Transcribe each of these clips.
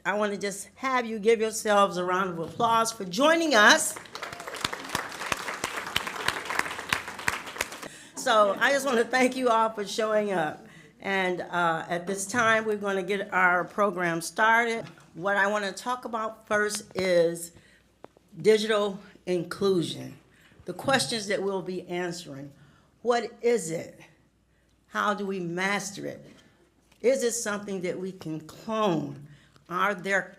I want to just have you give yourselves a round of applause for joining us. So I just want to thank you all for showing up. And at this time, we're going to get our program started. What I want to talk about first is digital inclusion. The questions that we'll be answering. What is it? How do we master it? Is it something that we can clone? Are there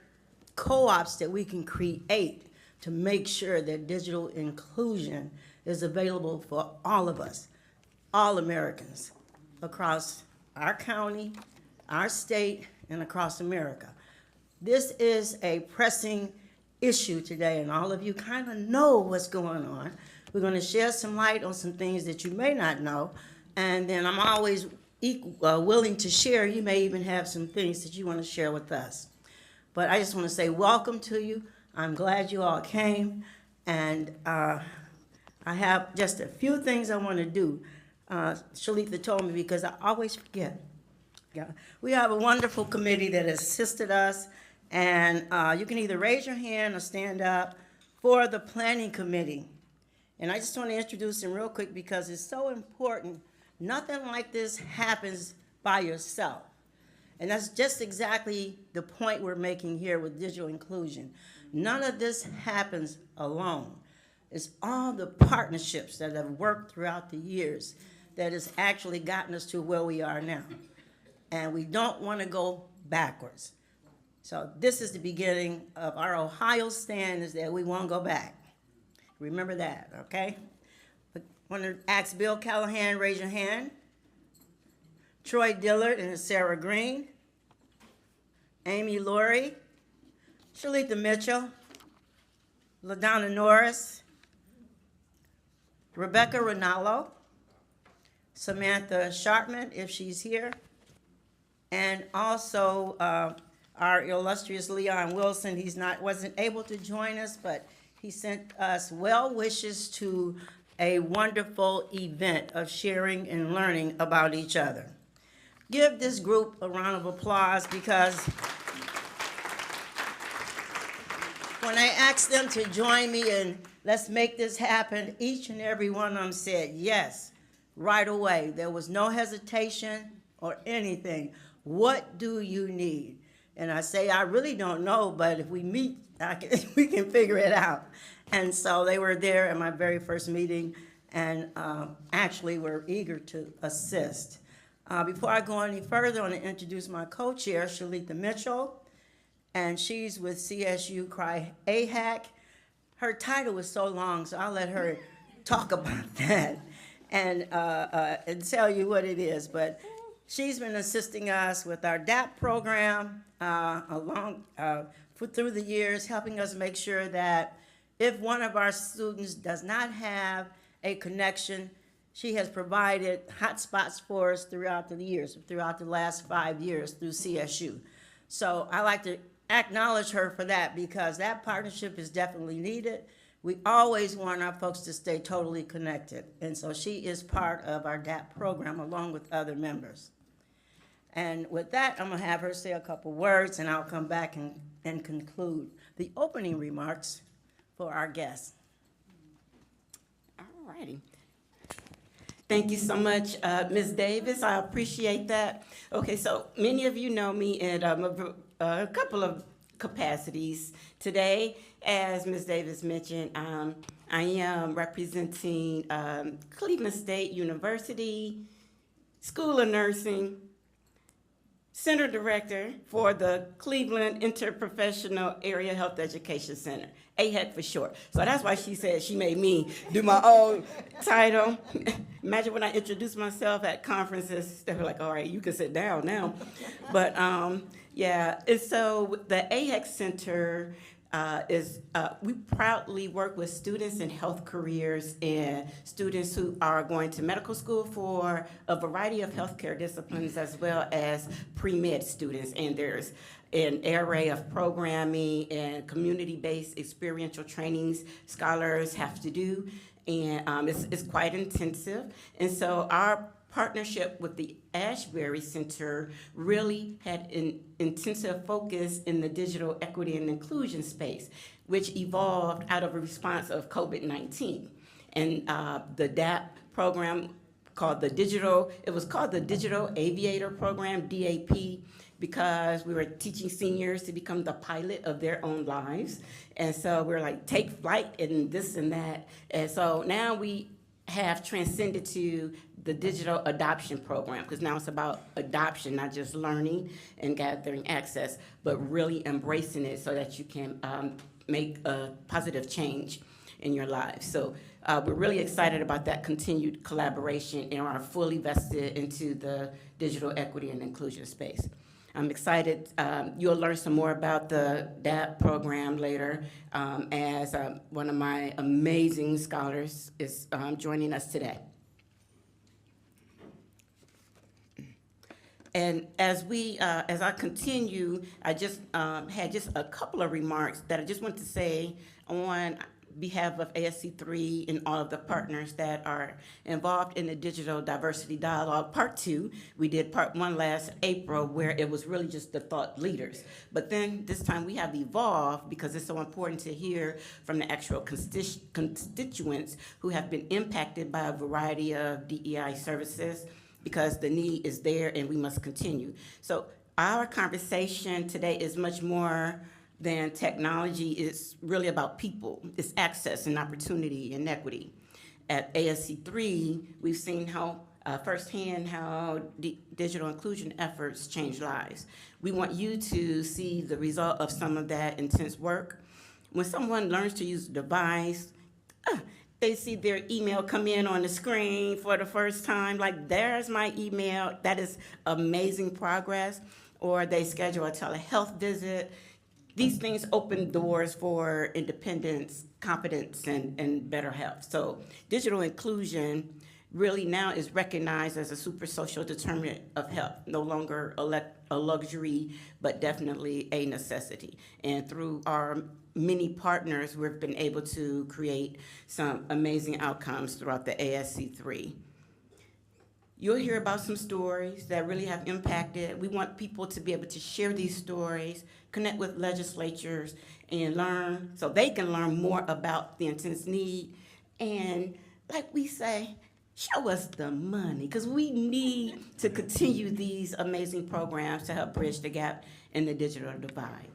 co-ops that we can create to make sure that digital inclusion is available for all of us, all Americans, across our county, our state, and across America? This is a pressing issue today, and all of you kind of know what's going on. We're going to shed some light on some things that you may not know, and then I'm always willing to share. You may even have some things that you want to share with us. But I just want to say welcome to you. I'm glad you all came, and I have just a few things I want to do. Shalitha told me because I always forget. Yeah. We have a wonderful committee that assisted us, and you can either raise your hand or stand up for the planning committee. And I just want to introduce them real quick because it's so important. Nothing like this happens by yourself. And that's just exactly the point we're making here with digital inclusion. None of this happens alone. It's all the partnerships that have worked throughout the years that has actually gotten us to where we are now. And we don't want to go backwards. So this is the beginning of our Ohio stand, is that we won't go back. Remember that, okay? I want to ask Bill Callahan, raise your hand. Troy Dillard and Sarah Green. Amy Laurie. Shalitha Mitchell. LaDonna Norris. Rebecca Rinaldo. Samantha Sharpman, if she's here. And also our illustrious Leon Wilson. Wasn't able to join us, but he sent us well wishes to a wonderful event of sharing and learning about each other. Give this group a round of applause, because when I asked them to join me and let's make this happen, each and every one of them said yes right away. There was no hesitation or anything. What do you need? And I say, I really don't know, but if we meet, we can figure it out. And so they were there at my very first meeting, and actually were eager to assist. Before I go any further, I want to introduce my co-chair, Shalitha Mitchell, and she's with CSU Cry AHAC. Her title was so long, so I'll let her talk about that and tell you what it is. But she's been assisting us with our DAP program through the years, helping us make sure that if one of our students does not have a connection, she has provided hotspots for us throughout the years, throughout the last 5 years through CSU. So I like to acknowledge her for that, because that partnership is definitely needed. We always want our folks to stay totally connected. And so she is part of our DAP program along with other members. And with that, I'm gonna have her say a couple words, and I'll come back and conclude the opening remarks for our guests. All righty. Thank you so much, Ms. Davis. I appreciate that. Okay, so many of you know me in a couple of capacities. Today, as Ms. Davis mentioned, I am representing Cleveland State University School of Nursing, Center Director for the Cleveland Interprofessional Area Health Education Center, AHEC for short. So that's why she said she made me do my own title. Imagine when I introduced myself at conferences, they were like, all right, you can sit down now. But yeah, and so the AHEC Center we proudly work with students in health careers and students who are going to medical school for a variety of healthcare disciplines, as well as pre-med students. And there's an array of programming and community-based experiential trainings scholars have to do, and it's quite intensive. And so our partnership with the Ashbury Center really had an intensive focus in the digital equity and inclusion space, which evolved out of a response of COVID-19. And the DAP program it was called the Digital Aviator Program, DAP, because we were teaching seniors to become the pilot of their own lives. And so we were like, take flight and this and that. And so now we have transcended to the digital adoption program, because now it's about adoption, not just learning and gathering access, but really embracing it so that you can make a positive change in your lives. So we're really excited about that continued collaboration and are fully vested into the digital equity and inclusion space. I'm excited. You'll learn some more about the DAP program later as one of my amazing scholars is joining us today. And as I continue, I just had just a couple of remarks that I just want to say on behalf of ASC3 and all of the partners that are involved in the Digital Diversity Dialogue Part 2. We did Part 1 last April, where it was really just the thought leaders. But then this time we have evolved because it's so important to hear from the actual constituents who have been impacted by a variety of DEI services, because the need is there and we must continue. So our conversation today is much more than technology. Is really about people. It's access and opportunity and equity. At ASC3, we've seen how firsthand how digital inclusion efforts change lives. We want you to see the result of some of that intense work. When someone learns to use a device, they see their email come in on the screen for the first time, like, there's my email. That is amazing progress. Or they schedule a telehealth visit. These things open doors for independence, confidence, and better health. So digital inclusion really now is recognized as a super social determinant of health, no longer a luxury, but definitely a necessity. And through our many partners, we've been able to create some amazing outcomes throughout the ASC3. You'll hear about some stories that really have impacted. We want people to be able to share these stories, connect with legislatures, and learn so they can learn more about the intense need. And like we say, show us the money, because we need to continue these amazing programs to help bridge the gap in the digital divide.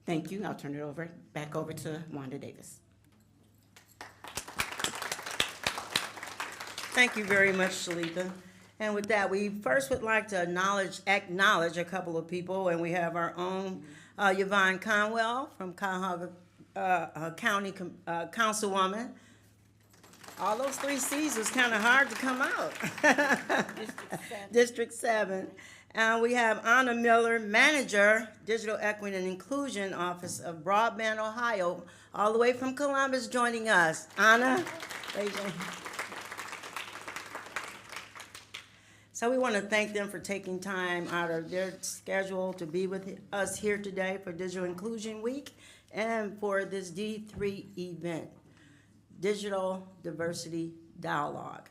Thank you. I'll turn it back over to Wanda Davis. Thank you very much, Shalita. And with that, we first would like to acknowledge a couple of people, and we have our own Yvonne Conwell from Cuyahoga County Councilwoman. All those 3 C's was kind of hard to come out. District 7. And we have Anna Miller, Manager, Digital Equity and Inclusion Office of Broadband, Ohio, all the way from Columbus, joining us. Anna, raise your hand. So we want to thank them for taking time out of their schedule to be with us here today for Digital Inclusion Week and for this D3 event, Digital Diversity Dialogue.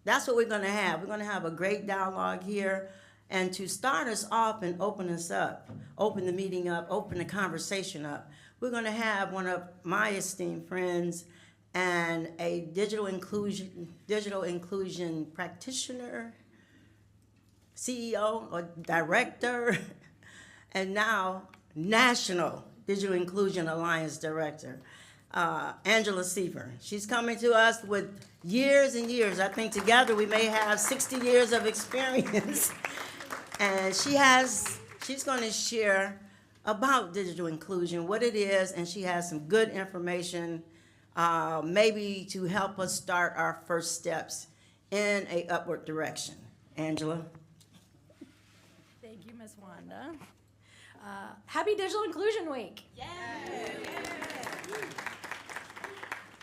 That's what we're going to have. We're going to have a great dialogue here. And to start us off and open us up, open the meeting up, open the conversation up, we're going to have one of my esteemed friends and a digital inclusion practitioner, CEO or director, and now National Digital Inclusion Alliance Director, Angela Siever. She's coming to us with years and years. I think together we may have 60 years of experience. And she's going to share about digital inclusion, what it is, and she has some good information, maybe to help us start our first steps in a upward direction. Angela. Thank you, Ms. Wanda. Happy Digital Inclusion Week. Yay!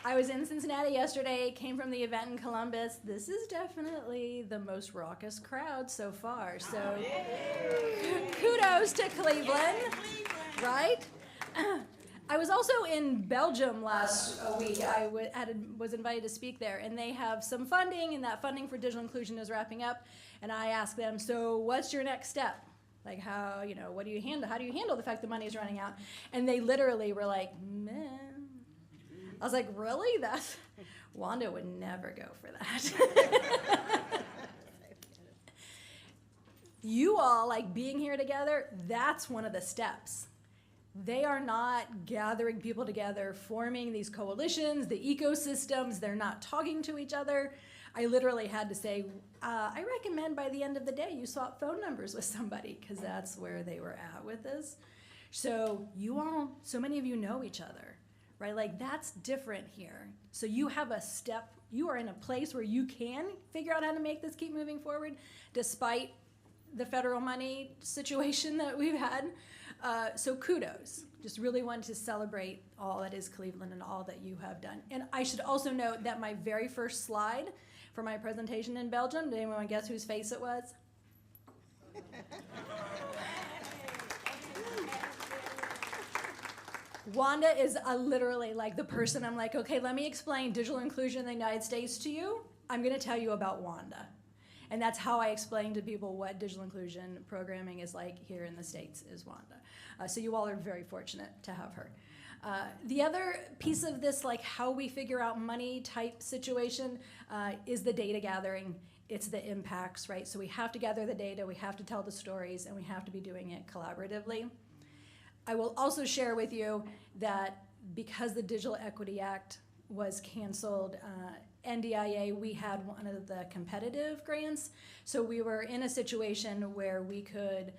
I was in Cincinnati yesterday, came from the event in Columbus. This is definitely the most raucous crowd so far, so kudos to Cleveland, right? I was also in Belgium last week. I was invited to speak there, and they have some funding, and that funding for digital inclusion is wrapping up. And I asked them, so what's your next step? Like how do you handle the fact the money is running out? And they literally were like, man. I was like, really? Wanda would never go for that. You all, like being here together, that's one of the steps. They are not gathering people together, forming these coalitions, the ecosystems. They're not talking to each other. I literally had to say, I recommend by the end of the day you swap phone numbers with somebody, because that's where they were at with this. So so many of you know each other, right? Like that's different here. So you have a step, you are in a place where you can figure out how to make this keep moving forward, despite the federal money situation that we've had. So kudos. Just really wanted to celebrate all that is Cleveland and all that you have done. And I should also note that my very first slide for my presentation in Belgium, did anyone guess whose face it was? Wanda is literally like the person I'm like, okay, let me explain digital inclusion in the United States to you. I'm going to tell you about Wanda. And that's how I explain to people what digital inclusion programming is like here in the States is Wanda. So you all are very fortunate to have her. The other piece of this, like how we figure out money type situation, is the data gathering. It's the impacts, right? So we have to gather the data, we have to tell the stories, and we have to be doing it collaboratively. I will also share with you that because the Digital Equity Act was canceled, NDIA, we had one of the competitive grants. So we were in a situation where we could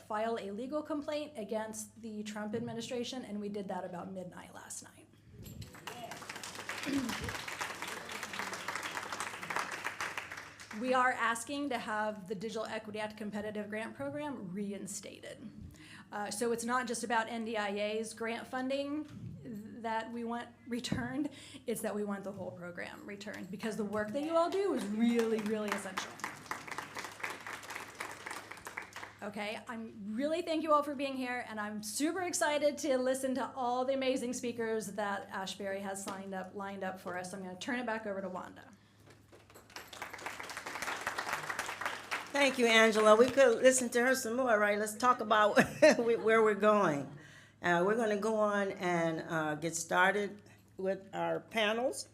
file a legal complaint against the Trump administration, and we did that about midnight last night. We are asking to have the Digital Equity Act competitive grant program reinstated. So it's not just about NDIA's grant funding that we want returned, it's that we want the whole program returned, because the work that you all do is really, really essential. Okay, I'm really thank you all for being here, and I'm super excited to listen to all the amazing speakers that Ashbury has lined up for us. I'm going to turn it back over to Wanda. Thank you, Angela. We could listen to her some more, right? Let's talk about where we're going. We're going to go on and get started with our panels.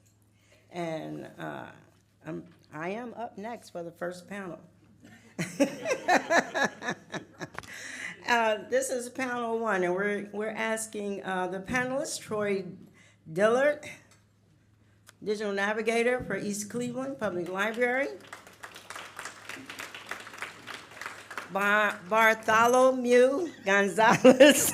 And I am up next for the first panel. This is panel one, and we're asking the panelists, Troy Dillard, Digital Navigator for East Cleveland Public Library, Bartholomew Gonzalez.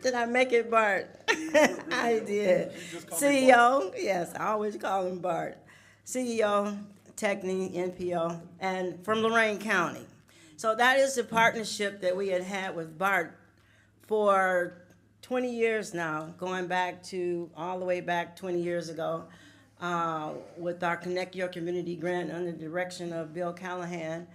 Did I make it Bart? I did. CEO, yes, I always call him Bart. CEO, Techni, NPO, and from Lorain County. So that is the partnership that we had with Bart for 20 years now, going back to all the way back 20 years ago with our Connect Your Community grant under the direction of Bill Callahan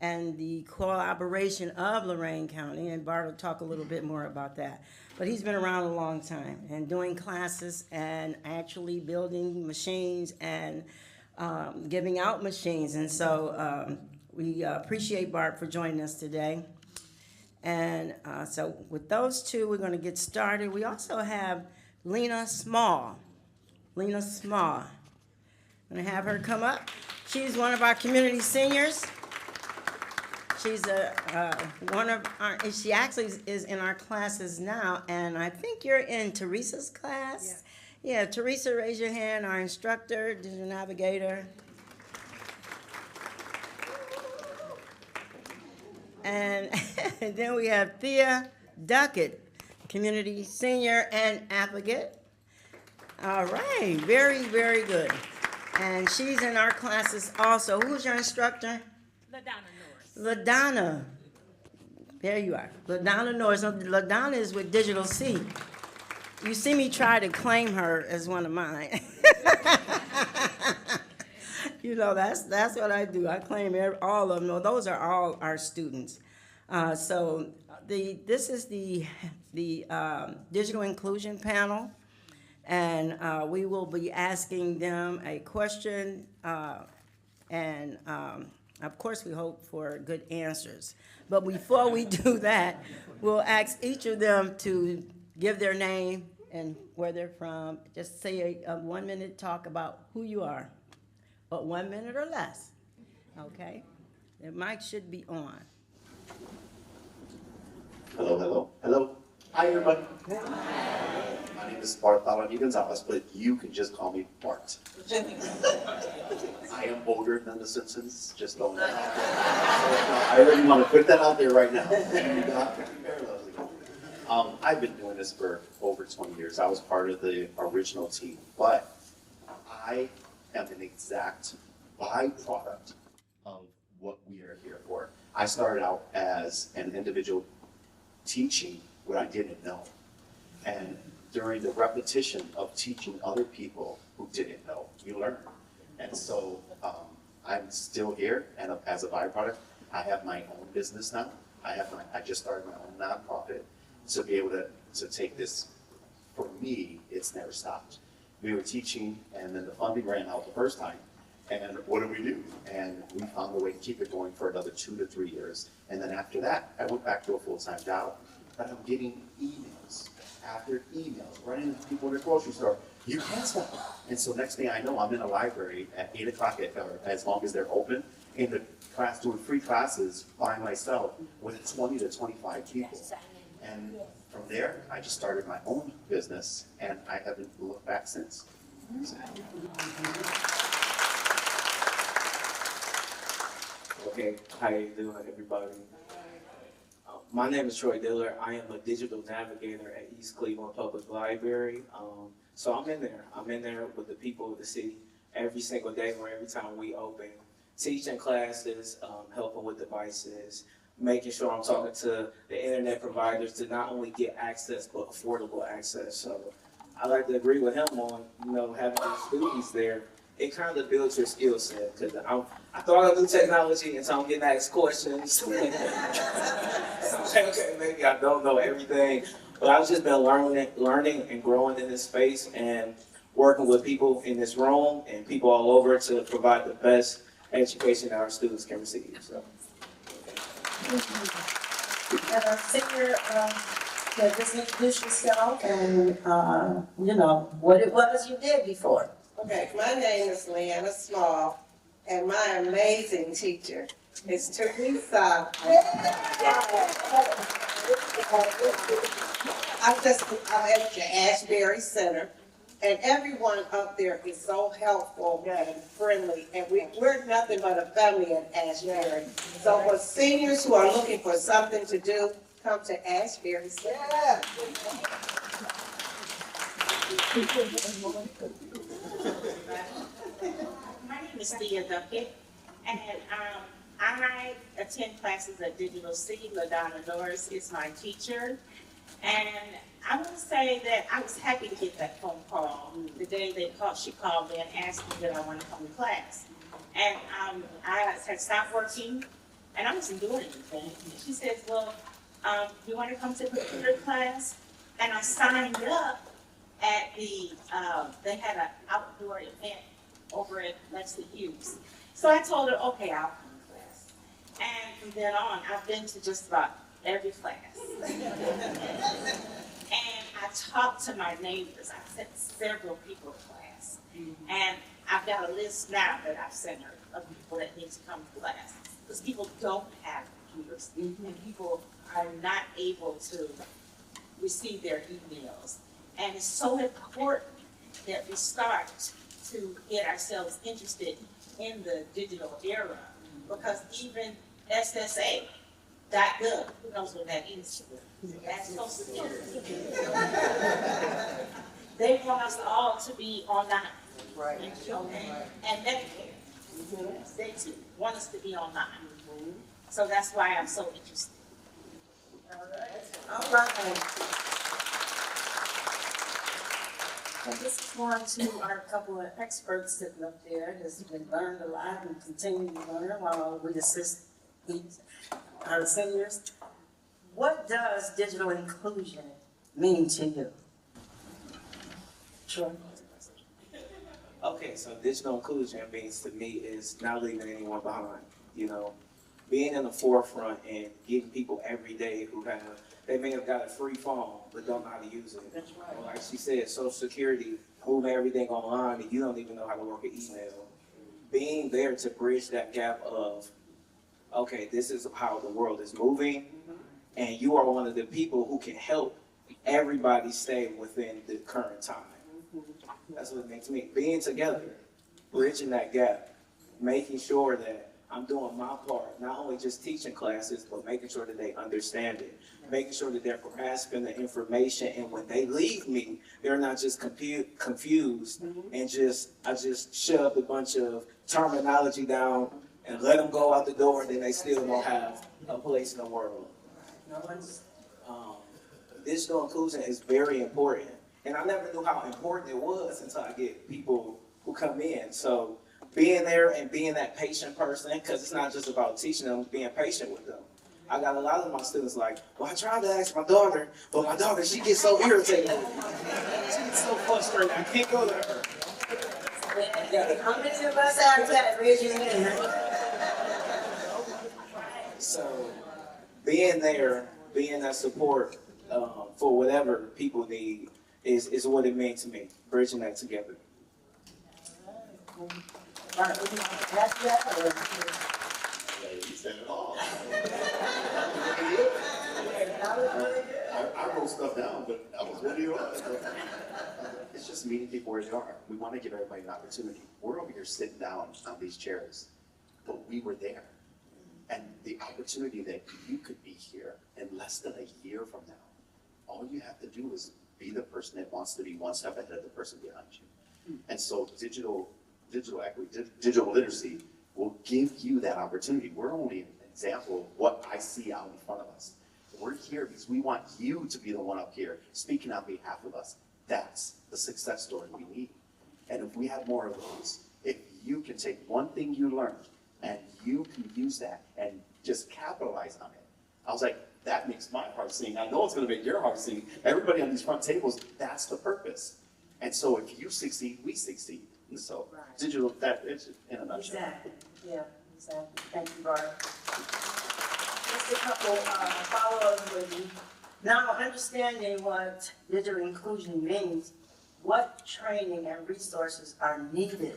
and the collaboration of Lorain County, and Bart will talk a little bit more about that. But he's been around a long time and doing classes and actually building machines and giving out machines. And so we appreciate Bart for joining us today. And so with those two, we're going to get started. We also have Lena Small. Lena Small. I'm going to have her come up. She's one of our community seniors. She's she actually is in our classes now, and I think you're in Teresa's class. Yeah, Teresa, raise your hand, our instructor, digital navigator. And then we have Thea Duckett, community senior and advocate. All right, very, very good. And she's in our classes also. Who's your instructor? LaDonna. There you are. LaDonna Norris. LaDonna is with Digital C. You see me try to claim her as one of mine. You know, that's what I do. I claim all of them. No, those are all our students. This is the digital inclusion panel, and we will be asking them a question, and of course, we hope for good answers. But before we do that, we'll ask each of them to give their name and where they're from. Just say a 1-minute talk about who you are, but 1 minute or less, okay? The mic should be on. Hello, hello, hello. Hi, everybody. My name is Bartholomew Gonzalez, but you can just call me Bart. I am older than the Simpsons, just throwing that out there. I really want to put that out there right now. I've been doing this for over 20 years. I was part of the original team, but I am an exact byproduct of what we are here for. I started out as an individual teaching what I didn't know. And during the repetition of teaching other people who didn't know, you learn. And so I'm still here, and as a byproduct, I have my own business now. I just started my own nonprofit to be able to take this. For me, it's never stopped. We were teaching, and then the funding ran out the first time. And what do? And we found a way to keep it going for another 2 to 3 years. And then after that, I went back to a full-time job. But I'm getting emails after emails, running into people in the grocery store. You can't stop. And so next thing I know, I'm in a library at 8 o'clock, or as long as they're open, in the class doing free classes by myself with 20 to 25 people. And from there, I just started my own business, and I haven't looked back since. Okay, how you doing, everybody? My name is Troy Diller. I am a digital navigator at East Cleveland Public Library. So I'm in there with the people of the city every single day, or every time we open, teaching classes, helping with devices, making sure I'm talking to the internet providers to not only get access, but affordable access. So I like to agree with him on, having the students there. It kind of builds your skill set, because I thought I knew technology, and so I'm getting asked questions. Okay, maybe I don't know everything, but I've just been learning and growing in this space, and working with people in this room and people all over to provide the best education that our students can receive. So. And our senior, just introduce yourself and, what it was you did before. Okay, my name is Leanna Small, and my amazing teacher is Teresa. I'm at the Ashbury Center, and everyone up there is so helpful and friendly, and we're nothing but a family at Ashbury. So for seniors who are looking for something to do, come to Ashbury Center. My name is Thea Duckett, and I attend classes at Digital C. LaDonna Norris is my teacher, and I want to say that I was happy to get that phone call the day she called me and asked me that I want to come to class. And I had stopped working, and I wasn't doing anything. And she said, well, you want to come to the computer class? And I signed up at the, they had an outdoor event over at Lexington Hughes. So I told her, okay, I'll come to class. And from then on, I've been to just about every class. And I talked to my neighbors. I sent several people to class. And I've got a list now that I've sent her of people that need to come to class. Because people don't have computers. And people are not able to receive their emails. And it's so important that we start to get ourselves interested in the digital era, because even SSA.gov, who knows what that is? That's so significant. They want us all to be online. Right. And Medicare, they too want us to be online. So that's why I'm so interested. All right. I just want to our couple of experts sitting up there has been learned a lot and continue to learn while we assist our seniors. what does digital inclusion mean to you? Sure. Okay, so digital inclusion means to me is not leaving anyone behind, you know, being in the forefront and getting people every day who they may have got a free phone, but don't know how to use it. That's right. Or like she said, Social Security, moving everything online and you don't even know how to work an email. Being there to bridge that gap of, okay, this is how the world is moving, and you are one of the people who can help everybody stay within the current time. That's what it means to me. Being together, bridging that gap, making sure that I'm doing my part, not only just teaching classes, but making sure that they understand it, making sure that they're grasping the information, and when they leave me, they're not just confused and I just shoved a bunch of terminology down and let them go out the door, and then they still don't have a place in the world. Digital inclusion is very important. And I never knew how important it was until I get people who come in. So being there and being that patient person, because it's not just about teaching them, being patient with them. I got a lot of my students like, well, I tried to ask my daughter, but my daughter, she gets so irritated. She gets so frustrated, I can't go to her. How many of us have that? Raise your hand. So being there, being that support for whatever people need is what it means to me, bridging that together. Yeah, you said it all. I wrote stuff down, but that was what you was. It's just meeting people where they are. We want to give everybody an opportunity. We're over here sitting down on these chairs, but we were there. And the opportunity that you could be here in less than a year from now, all you have to do is be the person that wants to be one step ahead of the person behind you. And so digital equity, digital literacy will give you that opportunity. We're only an example of what I see out in front of us. We're here because we want you to be the one up here speaking on behalf of us. That's the success story we need. And if we have more of those, if you can take one thing you learned and you can use that and just capitalize on it. I was like, that makes my heart sing. I know it's going to make your heart sing. Everybody on these front tables, that's the purpose. And so if you succeed, we succeed. And so digital, that is in a nutshell. Exactly. Yeah, exactly. Thank you, Bart. Just a couple follow-ups with you. Now, understanding what digital inclusion means, what training and resources are needed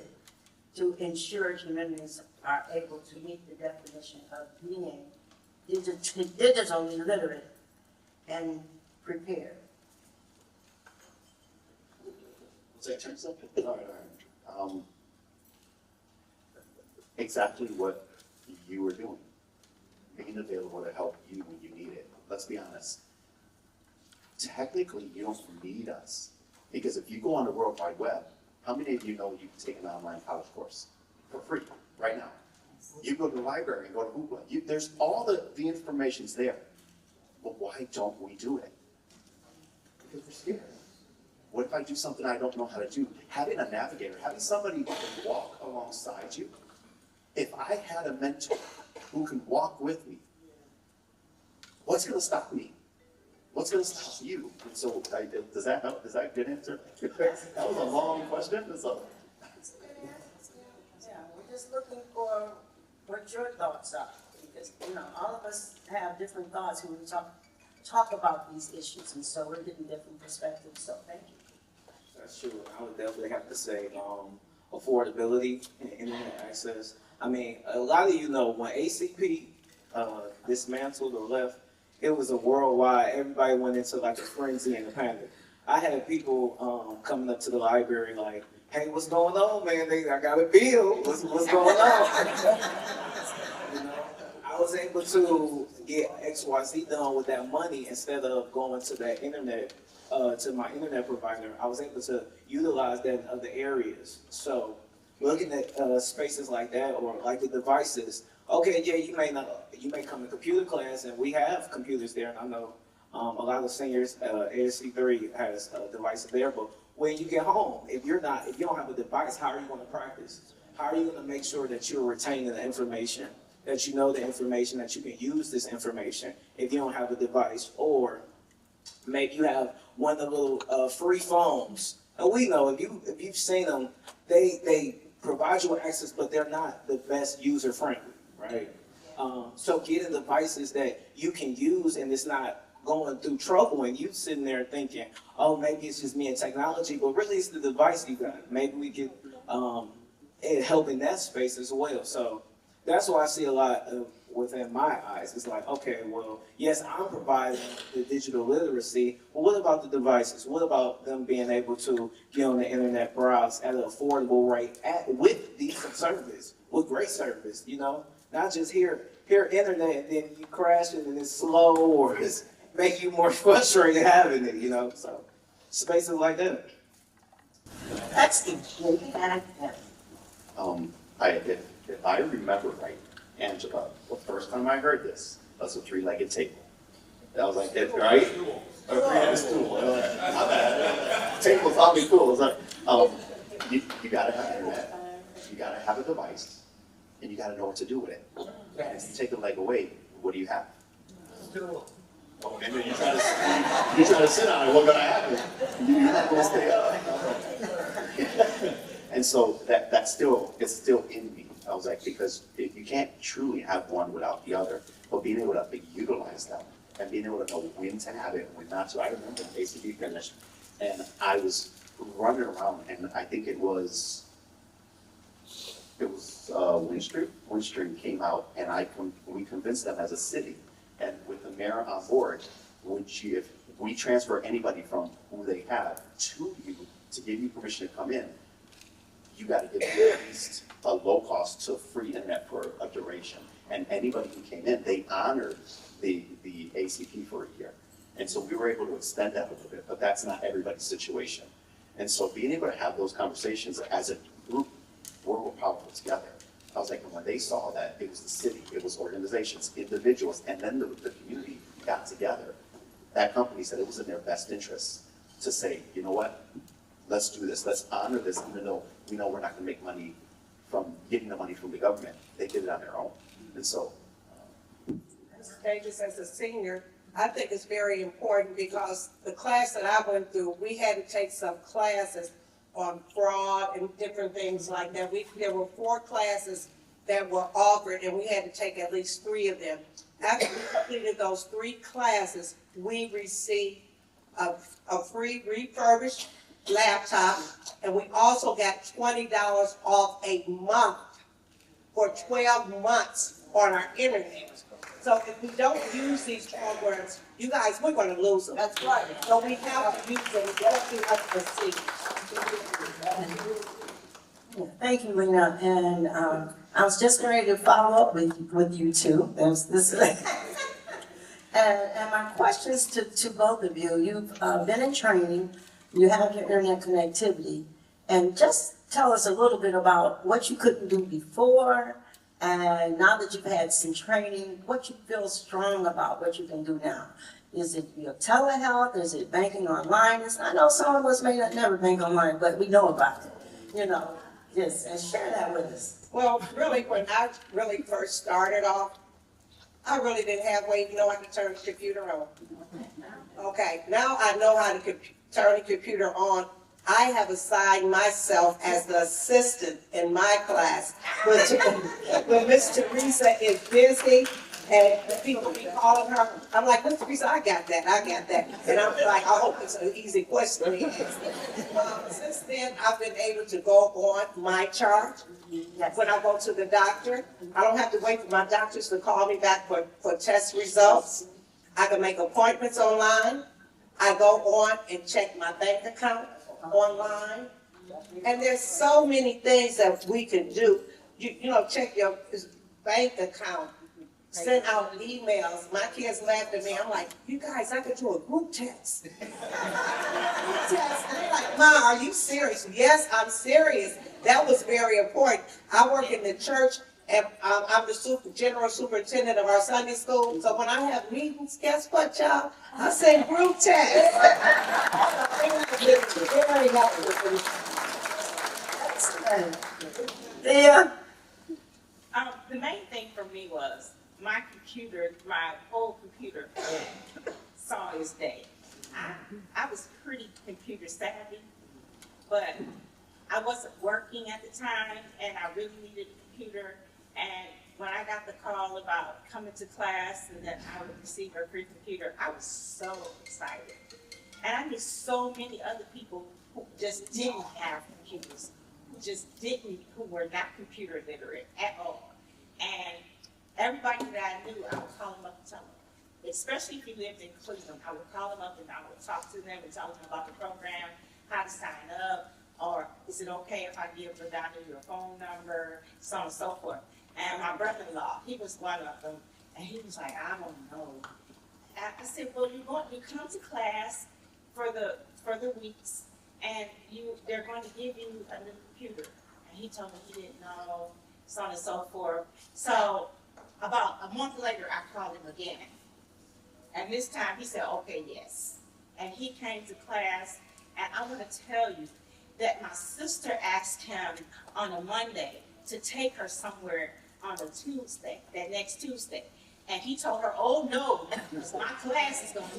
to ensure communities are able to meet the definition of being digitally literate and prepared? What's that term? All right. Exactly what you were doing. Being available to help you when you need it. Let's be honest. Technically, you don't need us. Because if you go on the World Wide Web, how many of you know you can take an online college course for free right now? You go to the library and go to Google. There's all the information's there. But why don't we do it? Because we're scared. What if I do something I don't know how to do? Having a navigator, having somebody who can walk alongside you. If I had a mentor who can walk with me, what's going to stop me? What's going to stop you? And so, does that help? Is that a good answer? That was a long question. So. Yeah, we're just looking for what your thoughts are. Because, all of us have different thoughts when we talk about these issues. And so we're getting different perspectives. So thank you. That's true. I would definitely have to say affordability and internet access. I mean, a lot of you know when ACP dismantled or left, it was a worldwide, everybody went into like a frenzy and a panic. I had people coming up to the library like, hey, what's going on, man? I got a bill. What's going on? I was able to get XYZ done with that money instead of going to that internet, to my internet provider. I was able to utilize that in other areas. So looking at spaces like that or like the devices, okay, yeah, you may come to computer class and we have computers there, and I know a lot of seniors, ASC3 has devices there, but when you get home, if you don't have a device, how are you going to practice? How are you going to make sure that you're retaining the information, that you know the information, that you can use this information, if you don't have a device, or maybe you have one of the little free phones. And we know if you've seen them, they provide you with access, but they're not the best user friendly, right? So getting devices that you can use and it's not going through trouble and you sitting there thinking, oh, maybe it's just me and technology, but really it's the device you got. Maybe we could help in that space as well. So that's why I see a lot of within my eyes. It's like, okay, well, yes, I'm providing the digital literacy, but what about the devices? What about them being able to get on the internet, browse at an affordable rate with decent service, with great service, you know? Not just hear internet and then you crash it and it's slow or it's make you more frustrated having it, you know? So spaces like that. That's the If I remember right, Angela, the first time I heard this, was a three-legged table. That was like, it, right? A three-legged stool. My bad. Table thought me cool. It was like, you gotta have internet, you gotta have a device, and you gotta know what to do with it. And if you take a leg away, what do you have? Oh, and then you try to sit on it, what's gonna happen? You're not gonna stay up. And so it's still in me. I was like, because you can't truly have one without the other, but being able to utilize them and being able to know when to have it and when not to. I remember ASC3 finished, and I was running around, and I think it was Windstream came out, and we convinced them as a city, and with the mayor on board, if we transfer anybody from who they have to you to give you permission to come in, you got to give them at least a low cost to free internet for a duration. And anybody who came in, they honored the ACP for a year. And so we were able to extend that a little bit, but that's not everybody's situation. And so being able to have those conversations as a group, we're more powerful together. I was like, when they saw that it was the city, it was organizations, individuals, and then the community got together, that company said it was in their best interest to say, you know what, let's do this, let's honor this, even though we know we're not gonna make money from getting the money from the government. They did it on their own. And so. Mr. Davis, as a senior, I think it's very important because the class that I went through, we had to take some classes on fraud and different things like that. There were 4 classes that were offered and we had to take at least 3 of them. After we completed those 3 classes, we received a free refurbished laptop, and we also got $20 off a month for 12 months on our internet. So if we don't use these programs, you guys, we're gonna lose them. That's right. So we have to use them, don't be unforeseen. Thank you, Lena, and I was just ready to follow up with you two. And my questions to both of you, you've been in training, you have your internet connectivity, and just tell us a little bit about what you couldn't do before, and now that you've had some training, what you feel strong about what you can do now. Is it your telehealth? Is it banking online? I know some of us may not never bank online, but we know about it, you know. Yes, and share that with us. Well, really, when I really first started off, I really didn't have a way to know how to turn the computer on. Okay, now I know how to turn the computer on. I have assigned myself as the assistant in my class. When Miss Teresa is busy and the people be calling her, I'm like, Miss Teresa, I got that. And I'm like, I hope it's an easy question to answer. Since then, I've been able to go on my chart. When I go to the doctor, I don't have to wait for my doctors to call me back for test results. I can make appointments online. I go on and check my bank account online. And there's so many things that we can do. You know, check your bank account, send out emails. My kids laughed at me. I'm like, you guys, I could do a group text. And they're like, Ma, are you serious? Yes, I'm serious. That was very important. I work in the church, and I'm the general superintendent of our Sunday school. So when I have meetings, guess what, y'all? I say group text. Very helpful. Yeah. The main thing for me was my computer, my whole computer saw its day. I was pretty computer savvy, but I wasn't working at the time, and I really needed a computer. And when I got the call about coming to class and that I would receive a free computer, I was so excited. And I knew so many other people who just didn't have computers, who were not computer literate at all. And everybody that I knew, I would call them up and tell them, especially if you lived in Cleveland, I would call them up and I would talk to them and tell them about the program, how to sign up, or is it okay if I give Ladonna your phone number, so on and so forth. And my brother-in-law, he was one of them, and he was like, I don't know. And I said, well, you come to class for the weeks, and they're going to give you a new computer. And he told me he didn't know, so on and so forth. So about a month later, I called him again. And this time he said, okay, yes. And he came to class, and I'm gonna tell you that my sister asked him on a Monday to take her somewhere on a Tuesday, that next Tuesday. And he told her, oh no, because my class is going to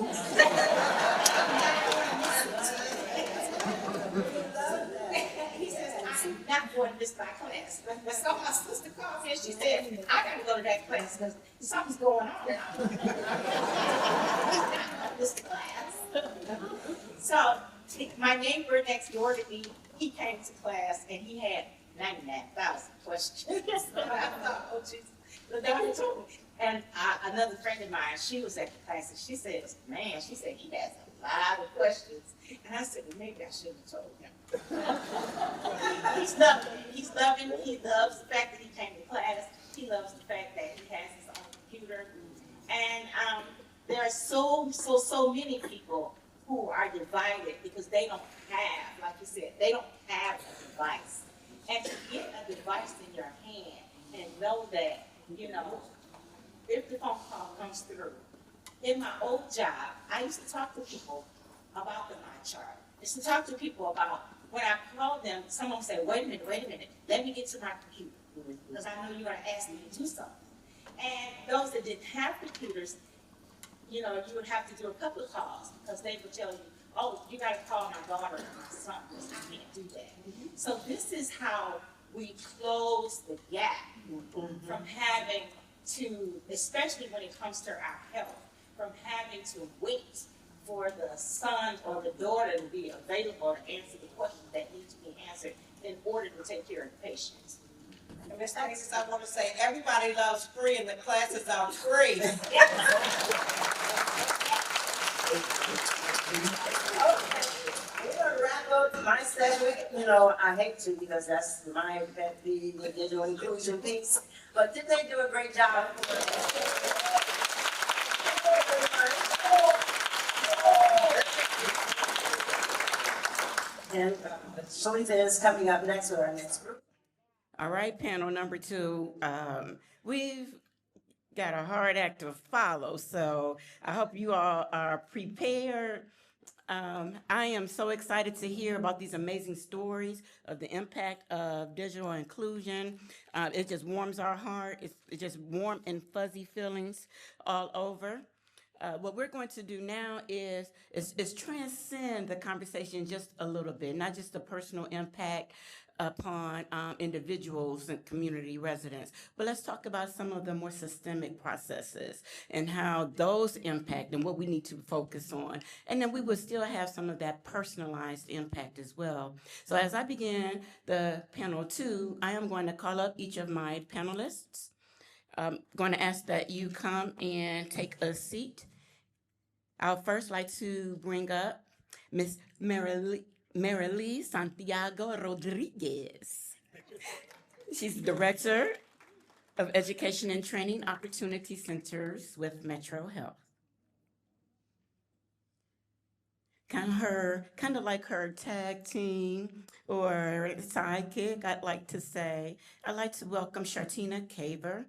He says, I'm not going to miss my class. So my sister called me and she said, I got to go to that class because something's going on now. This class. So my neighbor next door to me, he came to class and he had 99,000 questions. So I thought, oh Jesus. The doctor told me. And another friend of mine, she was at the class, and she says, man, she said he has a lot of questions. And I said, well, maybe I shouldn't have told him. He's loving it. He's loving it. He loves the fact that he came to class. He loves the fact that he has his own computer. And there are so many people who are divided because they don't have, like you said, they don't have a device. And to get a device in your hand and know that, you know, if the phone call comes through. In my old job, I used to talk to people about the line chart. I used to talk to people about, when I called them, someone would say, wait a minute, let me get to my computer, because I know you're going to ask me to do something. And those that didn't have computers, you know, you would have to do a couple of calls, because they would tell you, oh, you got to call my daughter or my son, because I can't do that. So this is how we close the gap from having to, especially when it comes to our health, from having to wait for the son or the daughter to be available to answer the questions that need to be answered in order to take care of the patients. And Ms. Texas, I want to say, everybody loves free and the classes are free. We're gonna wrap up my segment. You know, I hate to because that's my pet peeve, the digital inclusion piece. But did they do a great job? And Shalita is coming up next with our next group. All right, panel number 2. We've got a hard act to follow, so I hope you all are prepared. I am so excited to hear about these amazing stories of the impact of digital inclusion. It just warms our heart. It's just warm and fuzzy feelings all over. What we're going to do now is transcend the conversation just a little bit, not just the personal impact upon individuals and community residents, but let's talk about some of the more systemic processes and how those impact and what we need to focus on. And then we will still have some of that personalized impact as well. So as I begin the panel 2, I am going to call up each of my panelists. I'm going to ask that you come and take a seat. I'll first like to bring up Ms. Marilee Santiago Rodriguez. She's the Director of Education and Training Opportunity Centers with Metro Health. Kind of like her tag team or sidekick, I'd like to welcome Shartina Caver,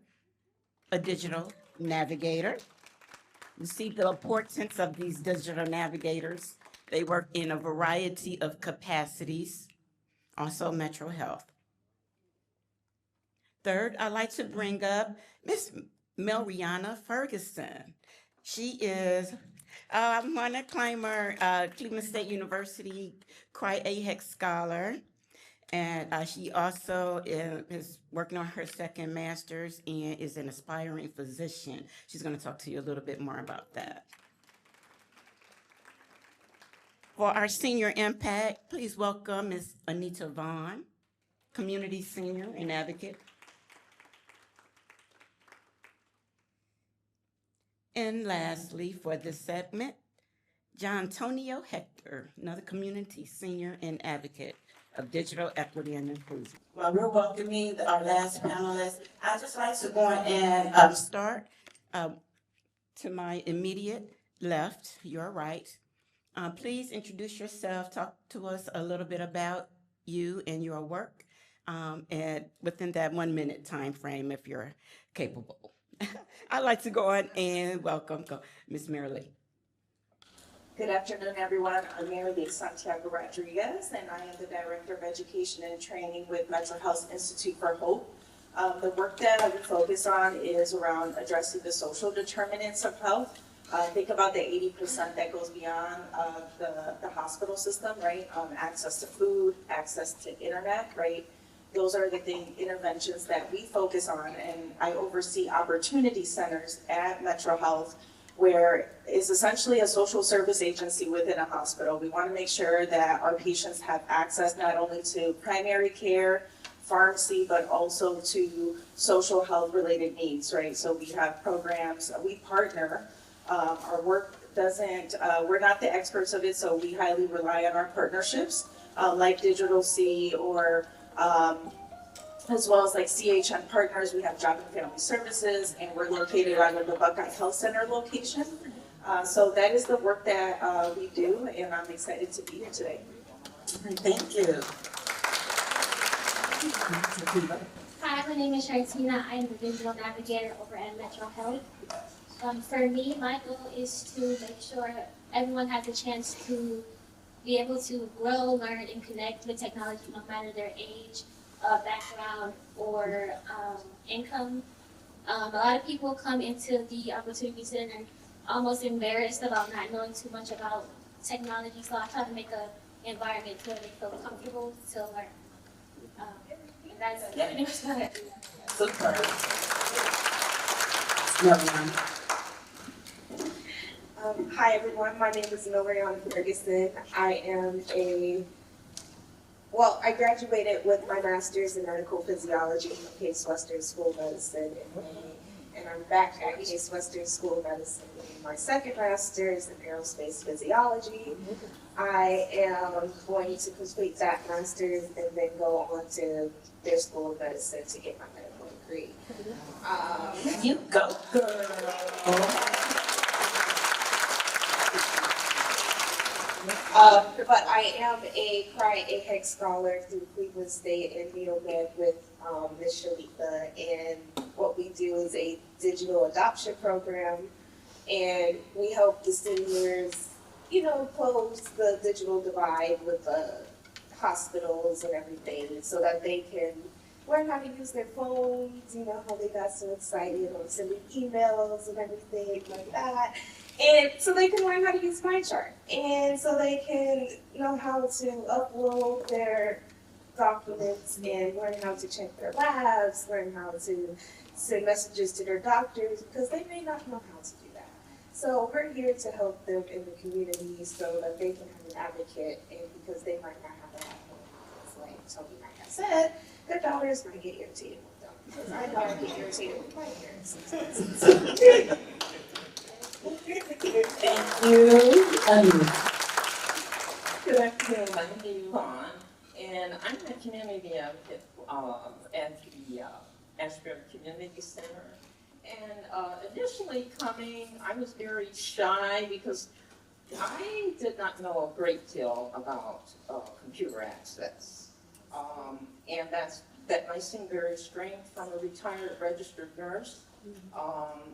a digital navigator. You see the importance of these digital navigators. They work in a variety of capacities, also Metro Health. Third, I'd like to bring up Ms. Melriana Ferguson. She is, I'm going to claim her, Cleveland State University Cry-AHEC Scholar. And she also is working on her second master's and is an aspiring physician. She's going to talk to you a little bit more about that. For our senior impact, please welcome Ms. Anita Vaughn, community senior and advocate. And lastly, for this segment, John Tonio Hector, another community senior and advocate of digital equity and inclusion. Well, we're welcoming our last panelist. I'd just like to go and Start to my immediate left, your right. Please introduce yourself, talk to us a little bit about you and your work, and within that 1 minute time frame, if you're capable. I'd like to go on and welcome Ms. Mary Lee. Good afternoon, everyone. I'm Mary Lee Santiago Rodriguez, and I am the Director of Education and Training with Mental Health Institute for Hope. The work that I would focus on is around addressing the social determinants of health. Think about the 80% that goes beyond the hospital system, right? Access to food, access to internet, right? Those are the interventions that we focus on, and I oversee opportunity centers at Metro Health, where it's essentially a social service agency within a hospital. We want to make sure that our patients have access not only to primary care, pharmacy, but also to social health related needs, right? So we have programs, we partner. Our work doesn't, we're not the experts of it, so we highly rely on our partnerships, like Digital C or as well as like CHN Partners. We have Job and Family Services, and we're located under the Buckeye Health Center location. So that is the work that we do, and I'm excited to be here today. thank you. Hi, my name is Shartina. I am the Digital Navigator over at Metro Health. For me, my goal is to make sure everyone has a chance to be able to grow, learn, and connect with technology no matter their age, background, or income. A lot of people come into the Opportunity Center almost embarrassed about not knowing too much about technology, so I try to make an environment where they feel comfortable to learn. And that's pretty much what I do. Super. Hi everyone, my name is Melriana Ferguson. I graduated with my master's in medical physiology from Case Western School of Medicine in May, and I'm back at Case Western School of Medicine in my second master's in aerospace physiology. I am going to complete that master's and then go on to their School of Medicine to get my medical degree. You go, girl. But I am a Cry-AHEC Scholar through Cleveland State and Neomed with Ms. Shalika, and what we do is a digital adoption program, and we help the seniors, close the digital divide with the hospitals and everything so that they can learn how to use their phones, how they got so excited on sending emails and everything like that. And so they can learn how to use MyChart. And so they can know how to upload their documents and learn how to check their labs, learn how to send messages to their doctors, because they may not know how to do that. So we're here to help them in the community so that they can have an advocate, and because they might not have that. Like Toby might have said, their daughters might get irritated with them. Because I know I get irritated with my parents. Thank you. Good afternoon, my name is Yvonne, and I'm the community advocate at the Ashbury Community Center. And initially coming, I was very shy because I did not know a great deal about computer access. And that might seem very strange from a retired registered nurse.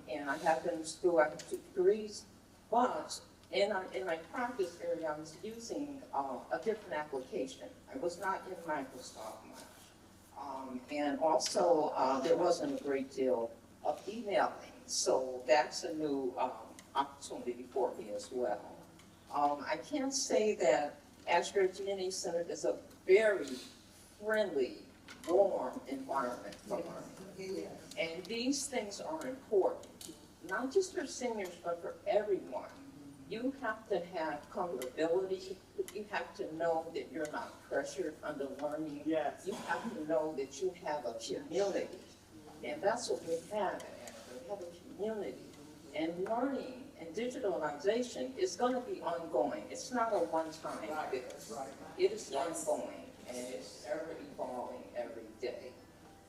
And I have been in school, I have 2 degrees, but in my practice area, I was using a different application. I was not in Microsoft much. And also, there wasn't a great deal of emailing. So that's a new opportunity for me as well. I can say that Ashbury Community Center is a very friendly, warm environment for learning. And these things are important, not just for seniors, but for everyone. You have to have comfortability. You have to know that you're not pressured under learning. Yes. You have to know that you have a community. And that's what we have at Ashbury. We have a community. And learning and digitalization is going to be ongoing. It's not a one-time fix. It is ongoing, and it's ever evolving every day.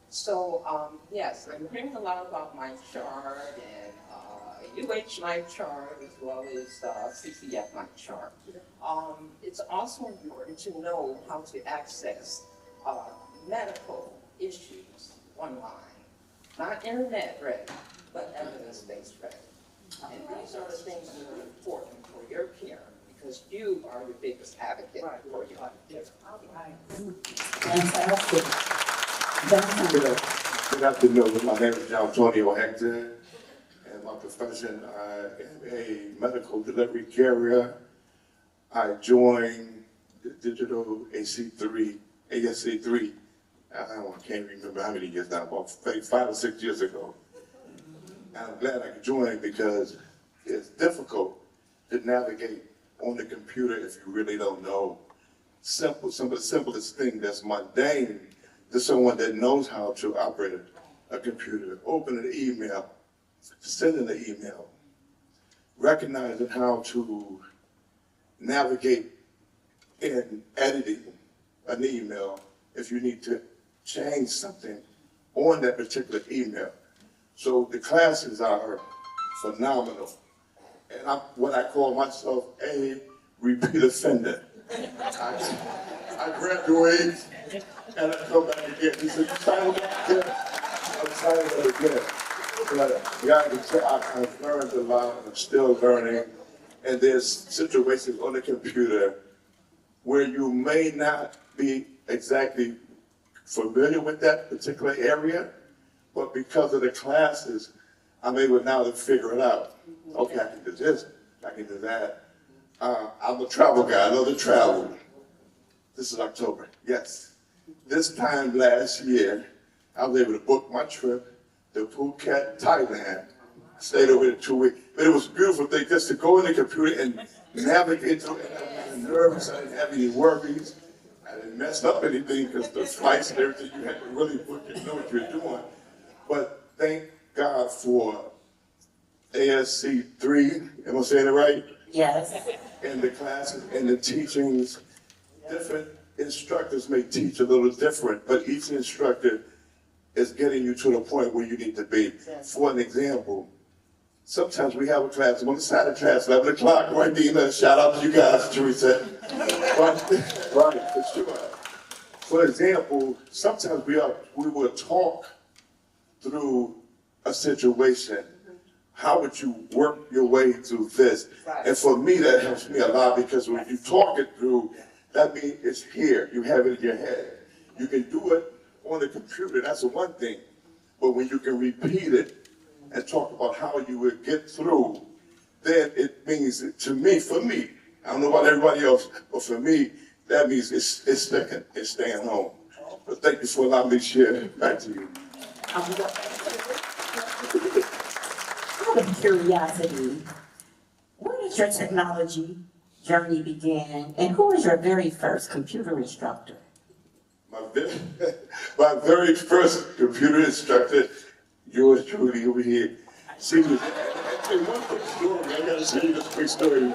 So, yes, I'm hearing a lot about my chart and UH my chart as well as CCF my chart. It's also important to know how to access medical issues online. Not internet ready, but evidence-based ready. And these are the things that are important for your care because you are the biggest advocate for your care. Fantastic. Good afternoon. My name is John Antonio Hector, and my profession, I am a medical delivery carrier. I joined the digital ASC3. I can't remember how many years now, about 5 or 6 years ago. And I'm glad I could join because it's difficult to navigate on the computer if you really don't know some of the simplest things that's mundane to someone that knows how to operate a computer. Open an email, sending an email, recognizing how to navigate in editing an email if you need to change something on that particular email. So the classes are phenomenal. And I'm what I call myself a repeat offender. I graduate and I come back again. He said, "You signed up again?" I'm signing up again. But God can tell I've learned a lot and I'm still learning. And there's situations on the computer where you may not be exactly familiar with that particular area, but because of the classes, I'm able now to figure it out. Okay, I can do this, I can do that. I'm a travel guy, I love to travel. This is October, yes. This time last year, I was able to book my trip to Phuket, Thailand. Stayed over there 2 weeks. But it was a beautiful thing just to go in the computer and navigate through it. I wasn't nervous, I didn't have any worries. I didn't mess up anything because the flights and everything, you had to really book and know what you're doing. But thank God for ASC3, am I saying it right? Yes. And the classes and the teachings, different instructors may teach a little different, but each instructor is getting you to the point where you need to be. For an example, sometimes we have a class, I'm on the side of class, 11 o'clock, right, Dina? Shout out to you guys, Teresa. Right, for sure. For example, sometimes we will talk through a situation. How would you work your way through this? And for me, that helps me a lot because when you talk it through, that means it's here. You have it in your head. You can do it on the computer, that's the one thing. But when you can repeat it and talk about how you would get through, then it means, to me, for me, I don't know about everybody else, but for me, that means it's sticking, it's staying home. But thank you for allowing me to share. Back to you. Out of curiosity, where did your technology journey begin, and who was your very first computer instructor? My very first computer instructor, yours truly over here, she was, and one quick story, I gotta tell you this quick story.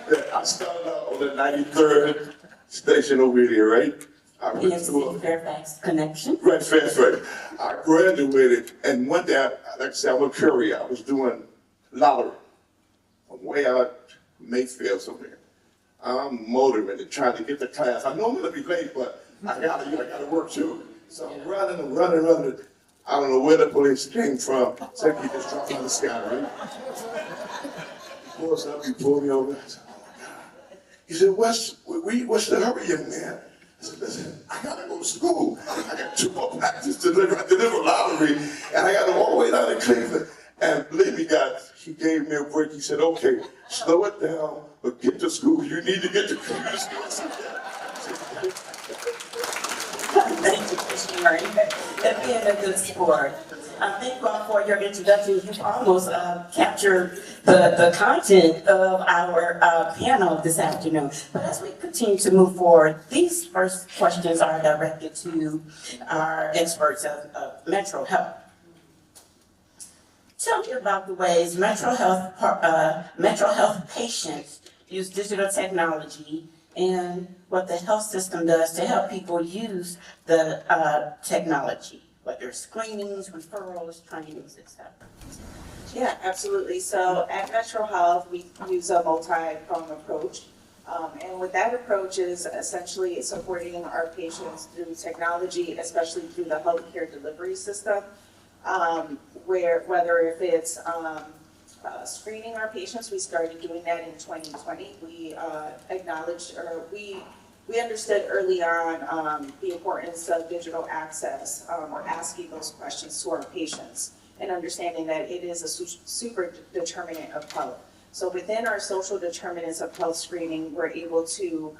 That I started out on the 93rd station over here, right? I went to Fairfax connection. Right, Fairfax. I graduated, and one day, like I said, I'm a courier. I was doing lottery from way out Mayfield somewhere. I'm motoring and trying to get to class. I know I'm gonna be late, but I gotta work too. So I'm running. I don't know where the police came from. Said he just dropped out of the sky, right? He pulls up, he pulled me over. I said, oh my God. He said, what's the hurry, young man? I said, listen, I gotta go to school. I got 2 more packages to deliver. I deliver lottery, and I gotta go all the way down to Cleveland. And believe me, guys, he gave me a break. He said, okay, slow it down, but get to school. You need to get to school. Thank you for sharing and being a good sport. Thank you all for your introduction. You've almost captured the content of our panel this afternoon. But as we continue to move forward, these first questions are directed to our experts of mental health. Tell me about the ways mental health patients use digital technology and what the health system does to help people use the technology, whether screenings, referrals, trainings, etc. Yeah, absolutely. So at Metro Health, we use a multi-pronged approach. And what that approach is essentially supporting our patients through technology, especially through the healthcare delivery system, whether if it's screening our patients, we started doing that in 2020. We acknowledged, or we understood early on the importance of digital access, or asking those questions to our patients, and understanding that it is a super determinant of health. So within our social determinants of health screening, we're able to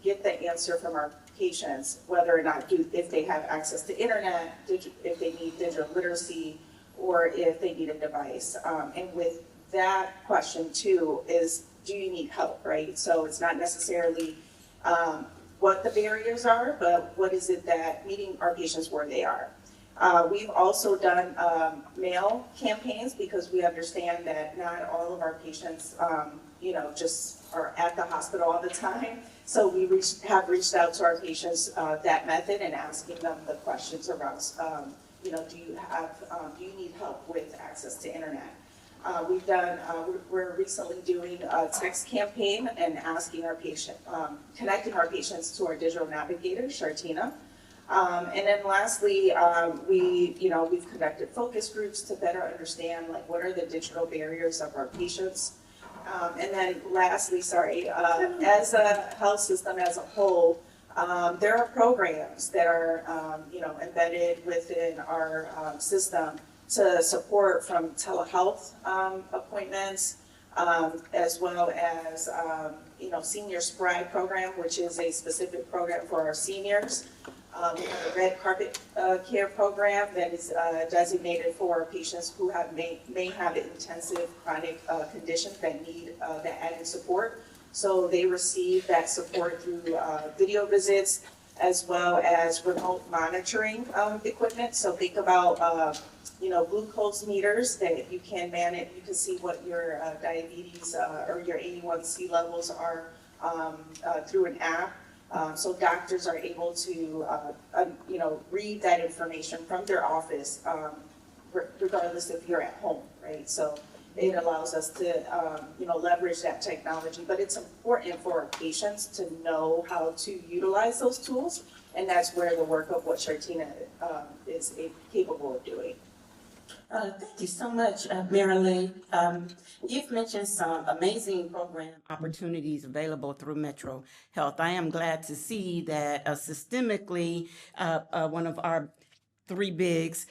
get the answer from our patients, whether or not if they have access to internet, if they need digital literacy, or if they need a device. And with that question too is, do you need help, right? So it's not necessarily what the barriers are, but what is it that meeting our patients where they are. We've also done mail campaigns because we understand that not all of our patients, just are at the hospital all the time. So we have reached out to our patients that method and asking them the questions around, do you need help with access to internet? We're recently doing a text campaign and asking our connecting our patients to our digital navigator, Shartina. And then lastly, we've conducted focus groups to better understand what are the digital barriers of our patients. And then lastly, as a health system as a whole, there are programs that are, embedded within our system to support from telehealth appointments, as well as, Senior Spride program, which is a specific program for our seniors. We have a red carpet care program that is designated for patients who may have intensive chronic conditions that need that added support. So they receive that support through video visits as well as remote monitoring equipment. So think about glucose meters that you can manage. You can see what your diabetes or your A1C levels are through an app. So doctors are able to, read that information from their office, regardless if you're at home, right? So it allows us to, leverage that technology. But it's important for our patients to know how to utilize those tools, and that's where the work of what Shartina is capable of doing. Thank you so much, Marilee. You've mentioned some amazing program opportunities available through Metro Health. I am glad to see that systemically one of our three bigs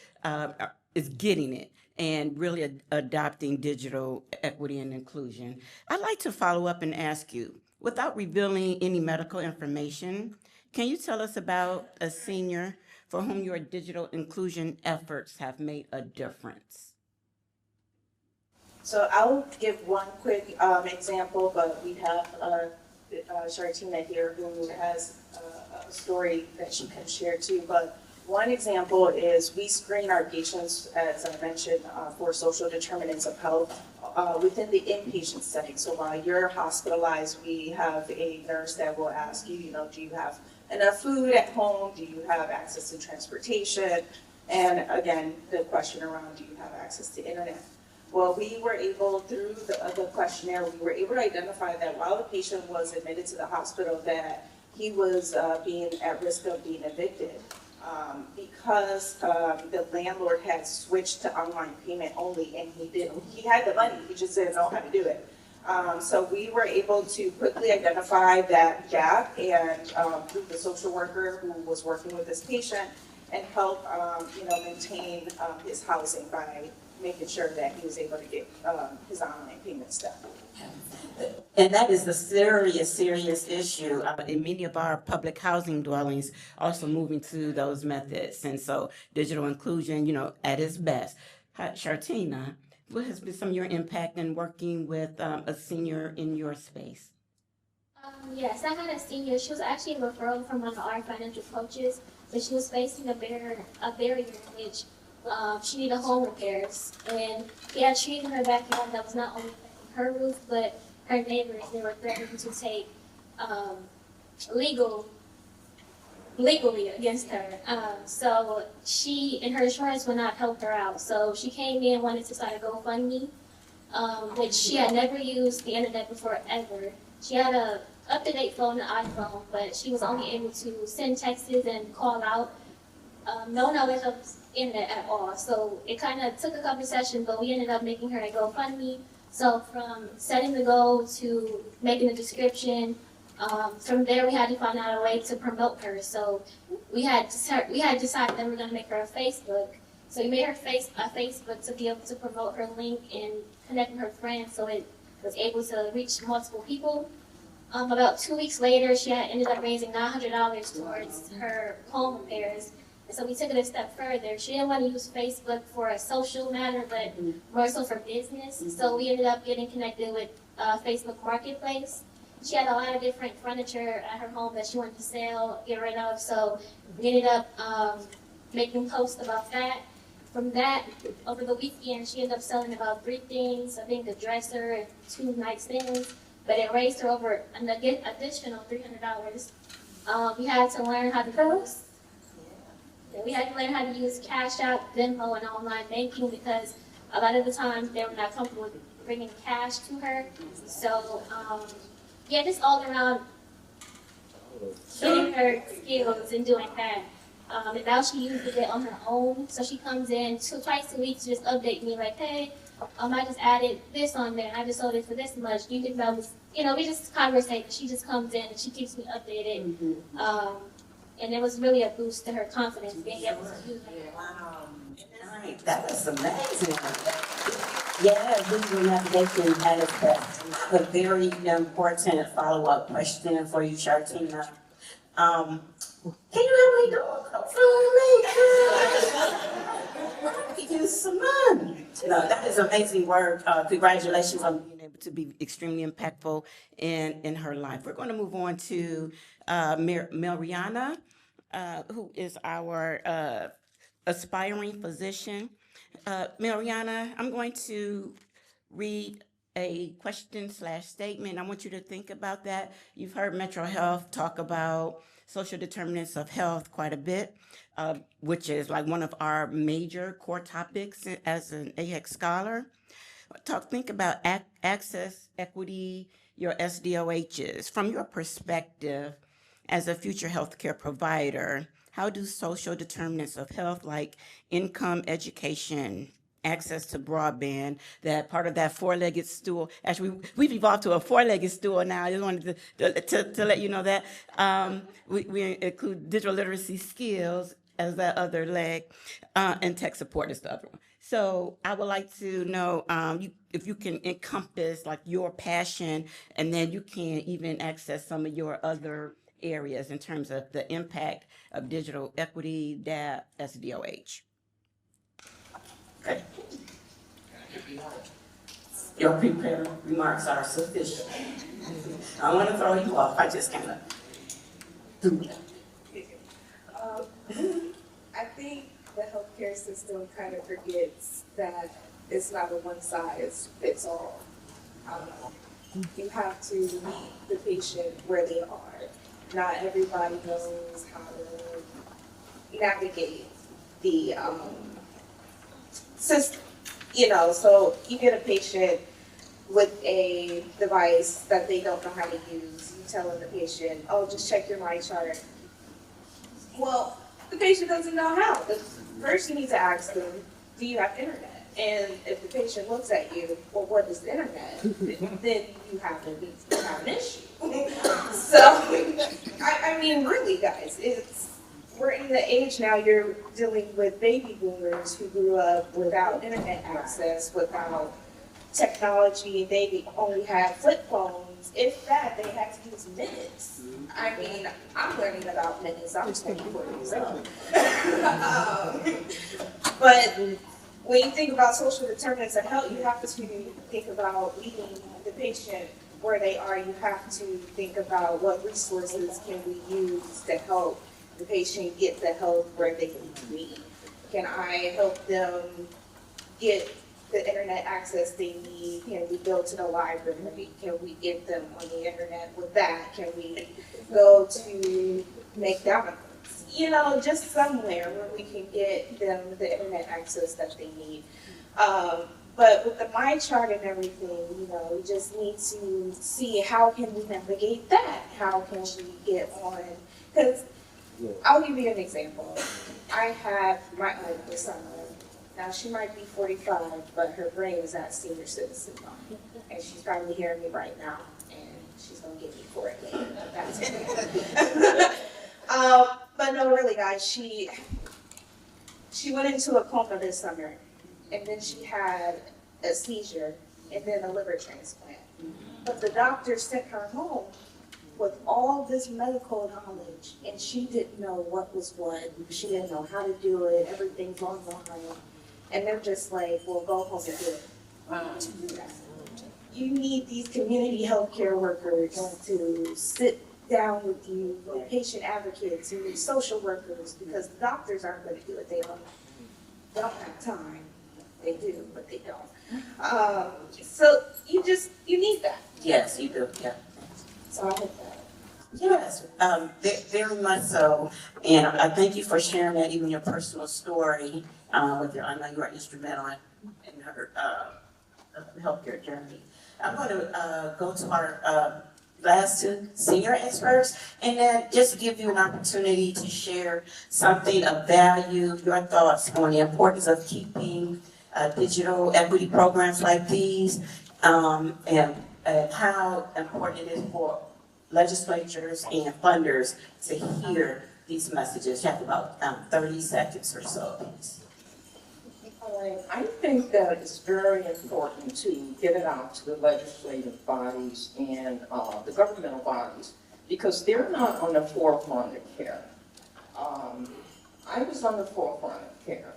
is getting it and really adopting digital equity and inclusion. I'd like to follow up and ask you, without revealing any medical information, can you tell us about a senior for whom your digital inclusion efforts have made a difference? So I'll give one quick example, but we have Shartina here who has a story that she can share too. But one example is we screen our patients, as I mentioned, for social determinants of health within the inpatient setting. So while you're hospitalized, we have a nurse that will ask you, do you have enough food at home? Do you have access to transportation? And again, the question around, do you have access to internet? Well, we were able, through the questionnaire, we were able to identify that while the patient was admitted to the hospital, that he was being at risk of being evicted because the landlord had switched to online payment only, and he had the money, he just didn't know how to do it. So we were able to quickly identify that gap, and through the social worker who was working with this patient, and help, maintain his housing by making sure that he was able to get his online payments done. And that is a serious issue in many of our public housing dwellings, also moving to those methods. And so digital inclusion, at its best. Shartina, what has been some of your impact in working with a senior in your space? Yes, I had a senior. She was actually a referral from one of our financial coaches, but she was facing a barrier in which she needed home repairs. And he had treated her backyard that was not only affecting her roof, but her neighbors. They were threatening to take legally against her. So she and her insurance would not help her out. So she came in, wanted to start a GoFundMe, which she had never used the internet before ever. She had a up-to-date phone, an iPhone, but she was only able to send texts and call out. No knowledge of internet at all. So it kind of took a couple sessions, but we ended up making her a GoFundMe. So from setting the goal to making the description, from there we had to find out a way to promote her. So we had decided that we were going to make her a Facebook. So we made her a Facebook to be able to promote her link and connect with her friends, so it was able to reach multiple people. About 2 weeks later, she had ended up raising $900 towards her home repairs. And so we took it a step further. She didn't want to use Facebook for a social matter, but more so for business. So we ended up getting connected with Facebook Marketplace. She had a lot of different furniture at her home that she wanted to sell, get rid of. So we ended up making posts about that. From that, over the weekend, she ended up selling about 3 things. I think a dresser and 2 nightstands. But it raised her over an additional $300. We had to learn how to post. We had to learn how to use Cash App, Venmo, and online banking because a lot of the times they were not comfortable with bringing cash to her. So, just all around getting her skills and doing that. And now she uses it on her own. So she comes in twice a week to just update me like, hey, I just added this on there, and I just sold it for this much. Do you think that was, we just conversate. She just comes in and she keeps me updated. And it was really a boost to her confidence being able to use it. Wow. Right. That was amazing. Yeah, visual navigation has a very important follow-up question for you, Shartina. Can you help me do a GoFundMe? Use some money. No, that is amazing work. Congratulations on being able to be extremely impactful in her life. We're going to move on to Mariana, who is our aspiring physician. Mariana, I'm going to read a question/statement. I want you to think about that. You've heard Metro Health talk about social determinants of health quite a bit, which is like one of our major core topics as an AHEC scholar. Think about access, equity, your SDOHs. From your perspective as a future healthcare provider, how do social determinants of health like income, education, access to broadband, that part of that 4-legged stool. Actually, we've evolved to a 4-legged stool now. I just wanted to let you know that. We include digital literacy skills as that other leg, and tech support is the other one. So I would like to know if you can encompass like your passion, and then you can even access some of your other areas in terms of the impact of digital equity, DAP, SDOH. Okay. Your prepared remarks are sufficient. I don't want to throw you off. I just kind of do that. I think the healthcare system kind of forgets that it's not a one-size-fits-all. You have to meet the patient where they are. Not everybody knows how to navigate the system. So you get a patient with a device that they don't know how to use. You tell the patient, oh, just check your my chart. Well, the patient doesn't know how. First you need to ask them, do you have internet? And if the patient looks at you, well, what is the internet? Then you have an issue. So, I mean, really, guys, we're in the age now, you're dealing with baby boomers who grew up without internet access, without technology. They only had flip phones. If that, they had to use minutes. I mean, I'm learning about minutes. I'm 24 years old. But when you think about social determinants of health, you have to think about meeting the patient where they are. You have to think about what resources can we use to help the patient get the help where they need to be. Can I help them get the internet access they need? Can we go to the library? Can we get them on the internet with that? Can we go to McDonald's? You know, just somewhere where we can get them the internet access that they need. But with the My Chart and everything, you know, we just need to see how can we navigate that? How can we get on? Because I'll give you an example. I have my oldest son. Now she might be 45, but her brain is at senior citizen mode. And she's probably hearing me right now, and she's gonna get me for it later. That's okay. But no, really, guys, she went into a coma this summer, and then she had a seizure, and then a liver transplant. But the doctor sent her home with all this medical knowledge, and she didn't know what was what. She didn't know how to do it. Everything's online. And they're just like, well, go home and do it. To do that, you need these community healthcare workers to sit down with you, patient advocates, you need social workers, because the doctors aren't going to do it. They don't have time. They do, but they don't. So you need that. Yes, you do, yeah. So I hope that. Yes, very much so. And I thank you for sharing that, even your personal story with your, I know you were instrumental in her healthcare journey. I'm going to go to our last two senior experts, and then just give you an opportunity to share something of value, your thoughts on the importance of keeping digital equity programs like these, and how important it is for legislatures and funders to hear these messages. You have about 30 seconds or so, please. I think that it's very important to get it out to the legislative bodies and the governmental bodies, because they're not on the forefront of care. I was on the forefront of care.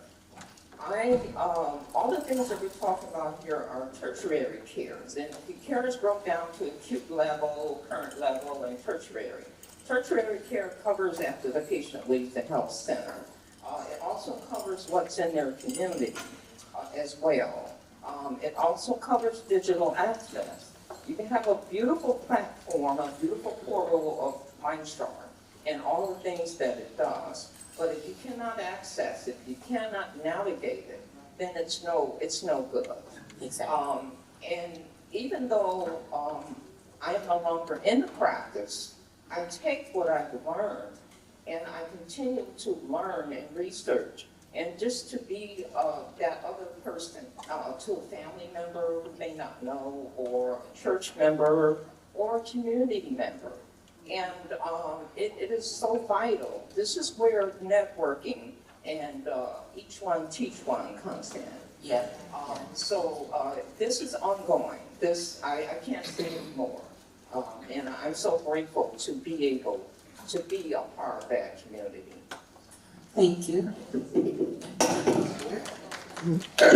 All the things that we're talking about here are tertiary cares, and the care is broken down to acute level, current level, and tertiary. Tertiary care covers after the patient leaves the health center. It also covers what's in their community as well. It also covers digital access. You can have a beautiful platform, a beautiful portal of MindStar, and all the things that it does. But if you cannot access it, if you cannot navigate it, then it's no good. Exactly. And even though I am no longer in the practice, I take what I've learned and I continue to learn and research, and just to be that other person to a family member who may not know, or a church member, or a community member. And it is so vital. This is where networking and each one teach one comes in. Yeah. So this is ongoing. I can't say anymore. And I'm so grateful to be able to be a part of that community. Thank you.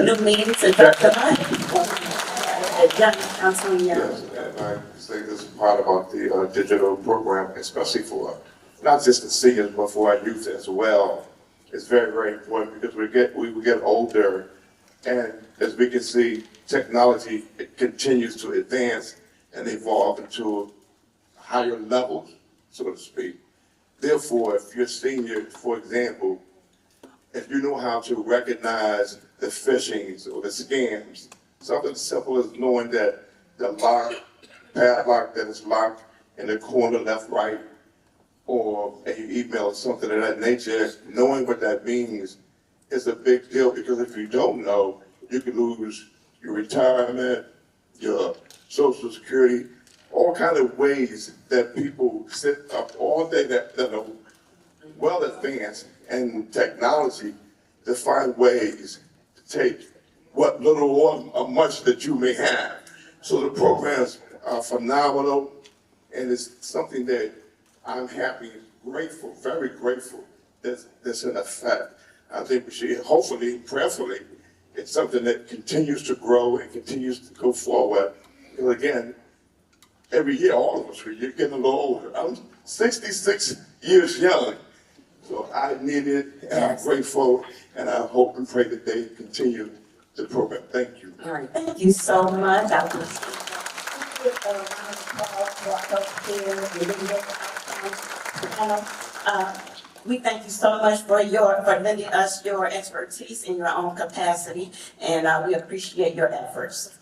New meetings and Dr. Councilman Young. Yes, and I say this part about the digital program, especially for not just the seniors, but for our youth as well. It's very, very important, because we get older, and as we can see, technology continues to advance and evolve into higher levels, so to speak. Therefore, if you're a senior, for example, if you know how to recognize the phishings or the scams, something simple as knowing that the padlock that is locked in the corner left, right, or an email or something of that nature, knowing what that means is a big deal, because if you don't know, you can lose your retirement, your Social Security, all kind of ways that people sit up all day that well advanced in technology to find ways to take what little or much that you may have. So the programs are phenomenal, and it's something that I'm happy, grateful, very grateful that's in effect. I think we should, hopefully, prayerfully, it's something that continues to grow and continues to go forward. Because again, every year, all of us, you're getting a little older. I'm 66 years young, so I need it, and I'm grateful, and I hope and pray that they continue the program. Thank you. All right, thank you so much. We thank you so much for lending us your expertise in your own capacity, and we appreciate your efforts.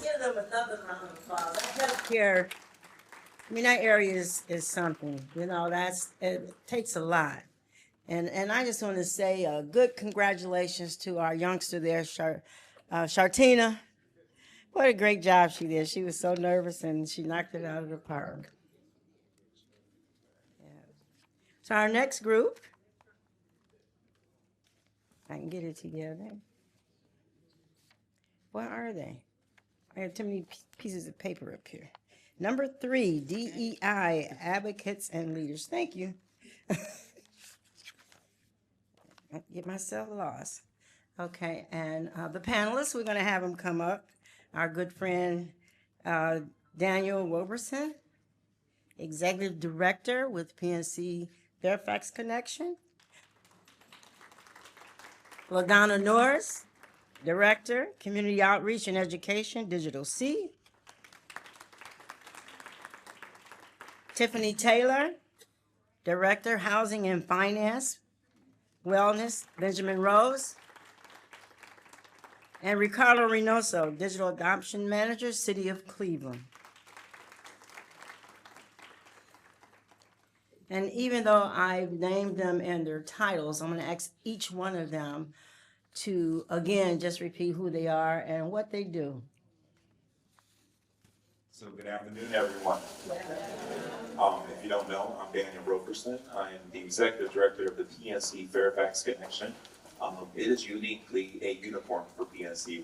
Give them another round of applause. Here, I mean, that area is something, you know, it takes a lot. And I just want to say a good congratulations to our youngster there, Shartina. What a great job she did. She was so nervous and she knocked it out of the park. Yeah. So our next group, I can get it together. Where are they? I have too many pieces of paper up here. Number 3, DEI, advocates and leaders. Thank you. I get myself lost. Okay, and the panelists, we're going to have them come up. Our good friend Daniel Wilberson, Executive Director with PNC Fairfax Connection. LaDonna Norris, Director, Community Outreach and Education, Digital C. Tiffany Taylor, Director, Housing and Finance, Wellness, Benjamin Rose. And Ricardo Reynoso, Digital Adoption Manager, City of Cleveland. And even though I've named them and their titles, I'm going to ask each one of them to, again, just repeat who they are and what they do. So good afternoon, everyone. If you don't know, I'm Daniel Roberson. I am the Executive Director of the PNC Fairfax Connection. It is uniquely a unicorn for PNC.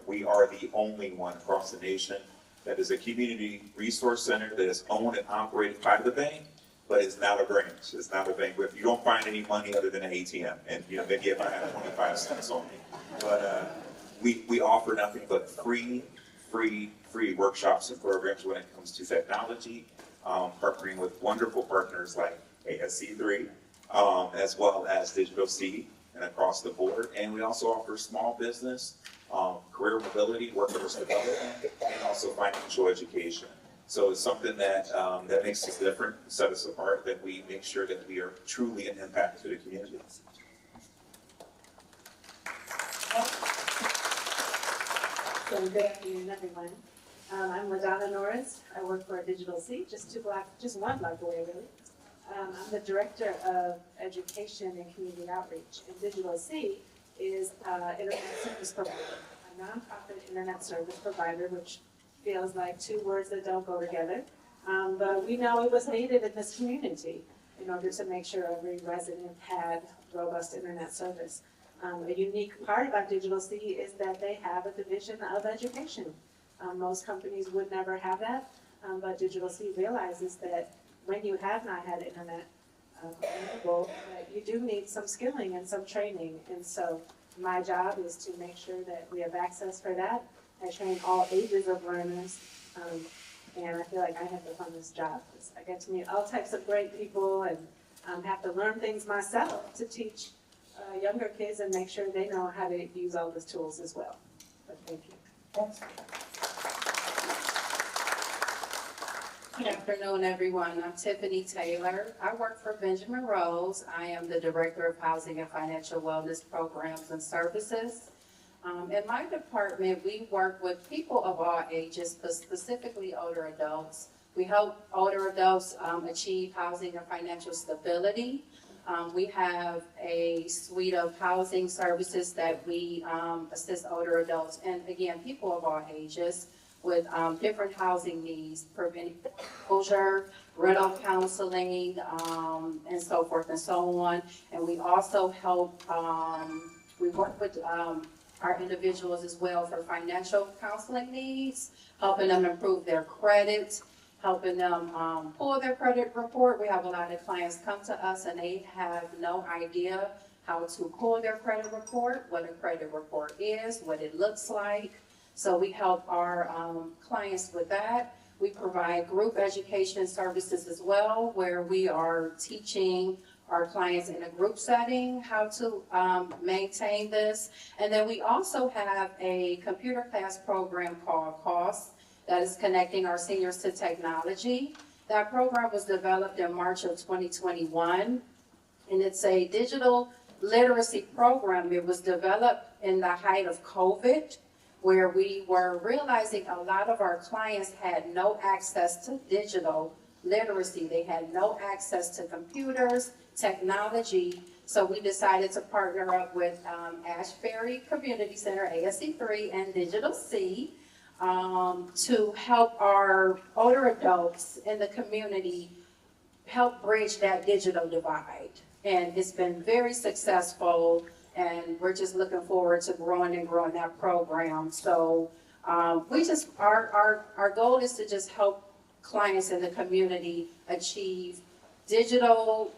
We are the only one across the nation that is a community resource center that is owned and operated by the bank, but it's not a branch. It's not a bank. If you don't find any money other than an ATM, and maybe if I have 25 cents on me, but we offer nothing but free workshops and programs when it comes to technology, partnering with wonderful partners like ASC3, as well as Digital C, and across the board. And we also offer small business, career mobility, workforce development, and also financial education. So it's something that that makes us different, set us apart, that we make sure that we are truly an impact to the community. So good afternoon, everyone. I'm LaDonna Norris. I work for Digital C, just one block away, really. I'm the Director of Education and Community Outreach, and Digital C is Internet Service Provider, a nonprofit Internet Service Provider, which feels like two words that don't go together. But we know it was needed in this community in order to make sure every resident had robust Internet service. A unique part about Digital C is that they have a division of education. Most companies would never have that, but Digital C realizes that when you have not had internet available, you do need some skilling and some training. And so my job is to make sure that we have access for that. I train all ages of learners, and I feel like I have the funnest job. I get to meet all types of great people and have to learn things myself to teach younger kids and make sure they know how to use all these tools as well. But thank you. Good afternoon, everyone. I'm Tiffany Taylor. I work for Benjamin Rose. I am the Director of Housing and Financial Wellness Programs and Services. In my department, we work with people of all ages, but specifically older adults. We help older adults achieve housing and financial stability. We have a suite of housing services that we assist older adults and, again, people of all ages with different housing needs, preventing foreclosure, rental counseling, and so forth and so on. And we also help, we work with our individuals as well for financial counseling needs, helping them improve their credit, helping them pull their credit report. We have a lot of clients come to us and they have no idea how to pull their credit report, what a credit report is, what it looks like. So we help our clients with that. We provide group education services as well, where we are teaching our clients in a group setting how to maintain this. And then we also have a computer class program called COST that is connecting our seniors to technology. That program was developed in March of 2021, and it's a digital literacy program. It was developed in the height of COVID, where we were realizing a lot of our clients had no access to digital literacy. They had no access to computers, technology. So we decided to partner up with Ashbury Community Center, ASC3, and Digital C to help our older adults in the community help bridge that digital divide. And it's been very successful, and we're just looking forward to growing that program. So our goal is to just help clients in the community achieve digital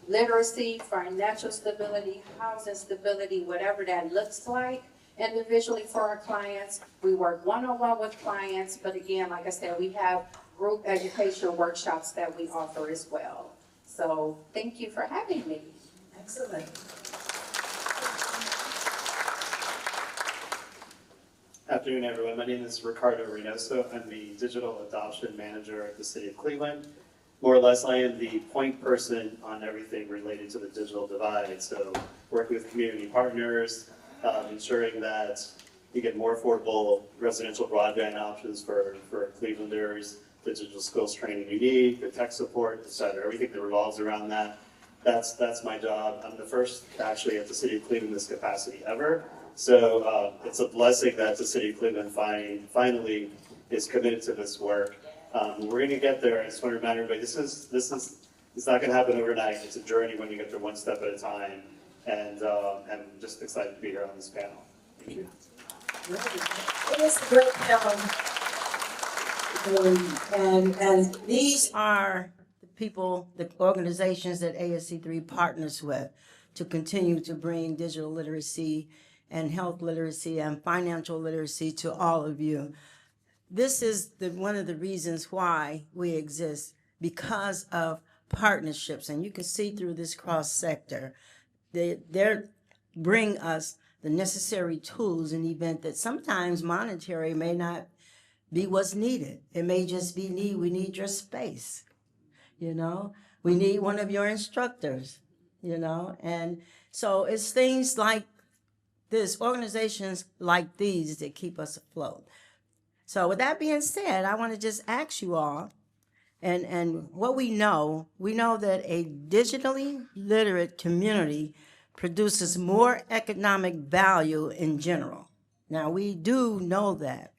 literacy, financial stability, housing stability, whatever that looks like individually for our clients. We work one-on-one with clients, but again, like I said, we have group education workshops that we offer as well. So thank you for having me. Excellent. Afternoon, everyone. My name is Ricardo Reynoso. I'm the Digital Adoption Manager at the City of Cleveland. More or less, I am the point person on everything related to the digital divide. So working with community partners, ensuring that you get more affordable residential broadband options for Clevelanders, the digital skills training you need, the tech support, et cetera, everything that revolves around that. That's my job. I'm the first actually at the City of Cleveland in this capacity ever. So it's a blessing that the City of Cleveland finally is committed to this work. We're going to get there. I just want to remind everybody, it's not going to happen overnight. It's a journey when you get there one step at a time. And I'm just excited to be here on this panel. Thank you. It is a great panel. And these are the people, the organizations that ASC3 partners with to continue to bring digital literacy and health literacy and financial literacy to all of you. This is one of the reasons why we exist, because of partnerships. And you can see through this cross sector, they bring us the necessary tools in the event that sometimes monetary may not be what's needed. It may just be we need your space, you know? We need one of your instructors, you know? And so it's things like this, organizations like these that keep us afloat. So with that being said, I want to just ask you all, and what we know that a digitally literate community produces more economic value in general. Now, we do know that.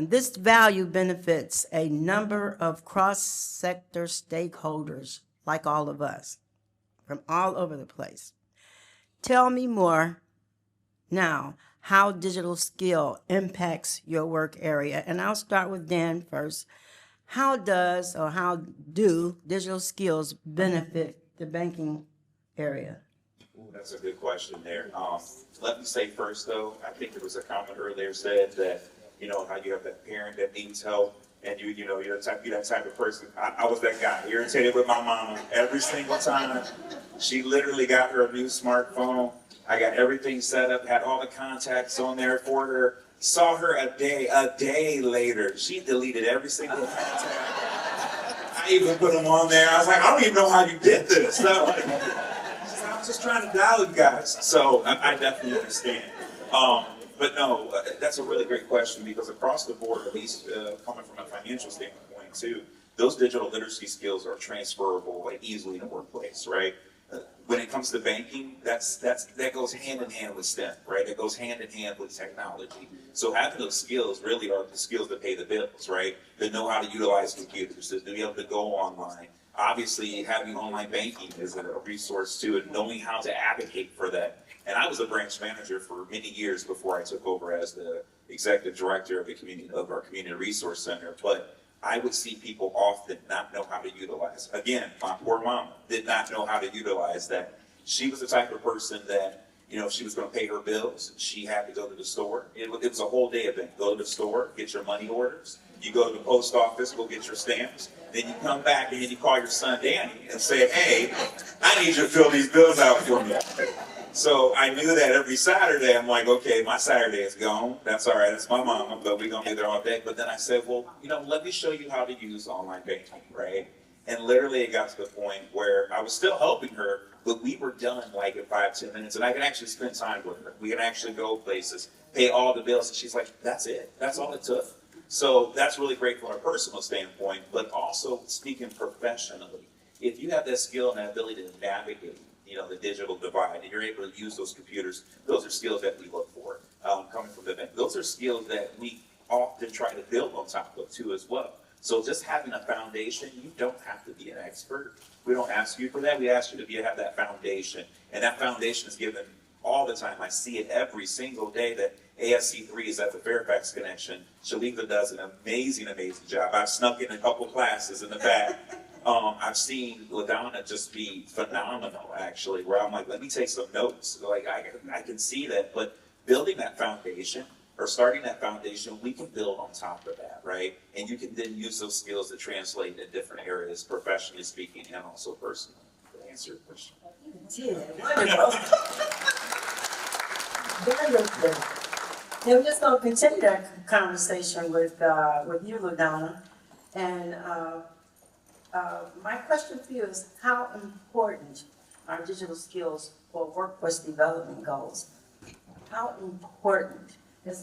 This value benefits a number of cross-sector stakeholders, like all of us, from all over the place. Tell me more now how digital skill impacts your work area. And I'll start with Dan first. How do digital skills benefit the banking area? Ooh, that's a good question there. Let me say first, though, I think there was a comment earlier said that, you know, how you have that parent that needs help, and you're that type of person. I was that guy, irritated with my mama every single time. She literally got her a new smartphone. I got everything set up, had all the contacts on there for her. Saw her a day later. She deleted every single contact. I even put them on there. I was like, I don't even know how you did this. So, I was just trying to dial you guys. So I definitely understand. But no, that's a really great question, because across the board, at least coming from a financial standpoint too, those digital literacy skills are transferable like easily in the workplace, right? when it comes to banking, that goes hand in hand with STEM, right? It goes hand in hand with technology. So having those skills really are the skills that pay the bills, right? To know how to utilize computers, to be able to go online. Obviously, having online banking is a resource too, and knowing how to advocate for that. And I was a branch manager for many years before I took over as the executive director of our community resource center. But I would see people often not know how to utilize. Again, my poor mama did not know how to utilize that. She was the type of person that, if she was going to pay her bills, she had to go to the store. It was a whole day event. Go to the store, get your money orders. You go to the post office, go get your stamps. Then you come back and then you call your son Danny and say, hey, I need you to fill these bills out for me. So I knew that every Saturday, I'm like, okay, my Saturday is gone. That's all right, that's my mama, but we're going to be there all day. But then I said, well, let me show you how to use online banking, right? And literally it got to the point where I was still helping her, but we were done like in 5-10 minutes, and I could actually spend time with her. We could actually go places, pay all the bills, and she's like, that's it. That's all it took. So that's really great from a personal standpoint, but also speaking professionally. If you have that skill and that ability to navigate, the digital divide, and you're able to use those computers, those are skills that we look for coming from the bank. Those are skills that we often try to build on top of too as well. So just having a foundation, you don't have to be an expert. We don't ask you for that. We ask you to have that foundation. And that foundation is given all the time. I see it every single day that ASC3 is at the Fairfax Connection. Shalika does an amazing, amazing job. I've snuck in a couple classes in the back. I've seen LaDonna just be phenomenal, actually, where I'm like, let me take some notes. Like, I can see that, but building that foundation or starting that foundation, we can build on top of that, right? And you can then use those skills to translate in different areas, professionally speaking and also personally, to answer your question. Wonderful. Wonderful. Now we're just going to continue that conversation with you, LaDonna. And my question for you is, how important are digital skills for workforce development goals? How important?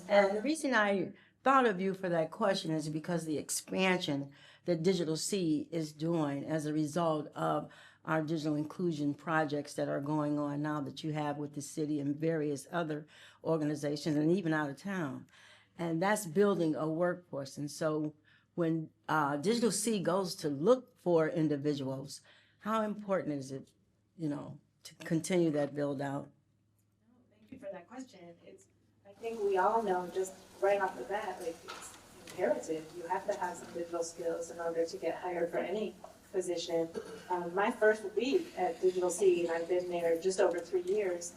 And the reason I thought of you for that question is because the expansion that Digital C is doing as a result of our digital inclusion projects that are going on now that you have with the city and various other organizations and even out of town. And that's building a workforce. And so when Digital C goes to look for individuals, how important is it, to continue that build out? Thank you for that question. I think we all know just right off the bat, it's imperative. You have to have some digital skills in order to get hired for any position. My first week at Digital C, and I've been there just over 3 years,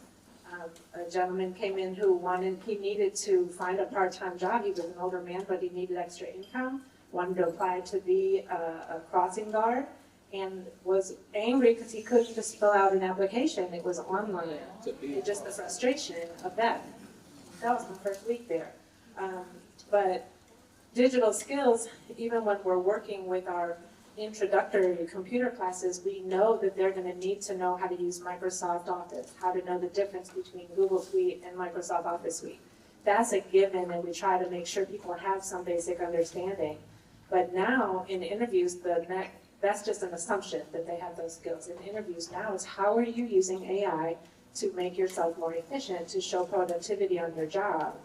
a gentleman came in who he needed to find a part-time job. He was an older man, but he needed extra income, wanted to apply to be a crossing guard, and was angry because he couldn't just fill out an application. It was online. Just the frustration of that. That was my first week there. But digital skills, even when we're working with our introductory computer classes, we know that they're going to need to know how to use Microsoft Office, how to know the difference between Google Suite and Microsoft Office Suite. That's a given, and we try to make sure people have some basic understanding. But now in interviews, that's just an assumption that they have those skills. In interviews now is, how are you using AI to make yourself more efficient, to show productivity on your job?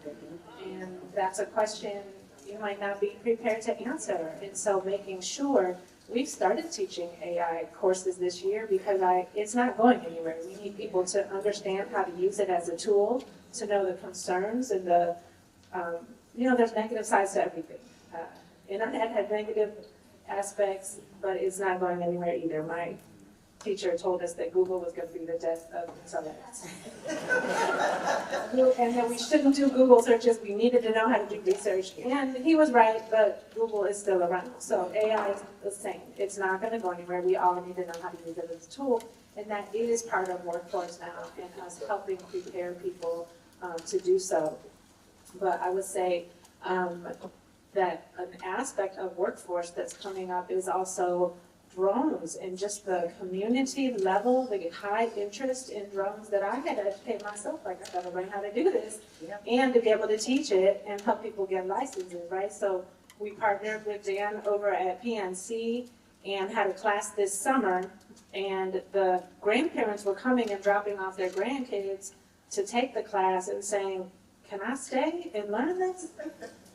And that's a question you might not be prepared to answer. And so making sure, we've started teaching AI courses this year because it's not going anywhere. We need people to understand how to use it as a tool, to know the concerns and there's negative sides to everything. Internet had negative aspects, but it's not going anywhere either. My teacher told us that Google was going to be the death of intelligence. And that we shouldn't do Google searches. We needed to know how to do research. And he was right, but Google is still around. So AI is the same. It's not going to go anywhere. We all need to know how to use it as a tool. And that is part of workforce now, and us helping prepare people to do so. But I would say that an aspect of workforce that's coming up is also drones, and just the community level, the high interest in drones that I had to educate myself, like I gotta learn how to do this, and to be able to teach it and help people get licenses, right? So we partnered with Dan over at PNC, and had a class this summer, and the grandparents were coming and dropping off their grandkids to take the class and saying, can I stay and learn this?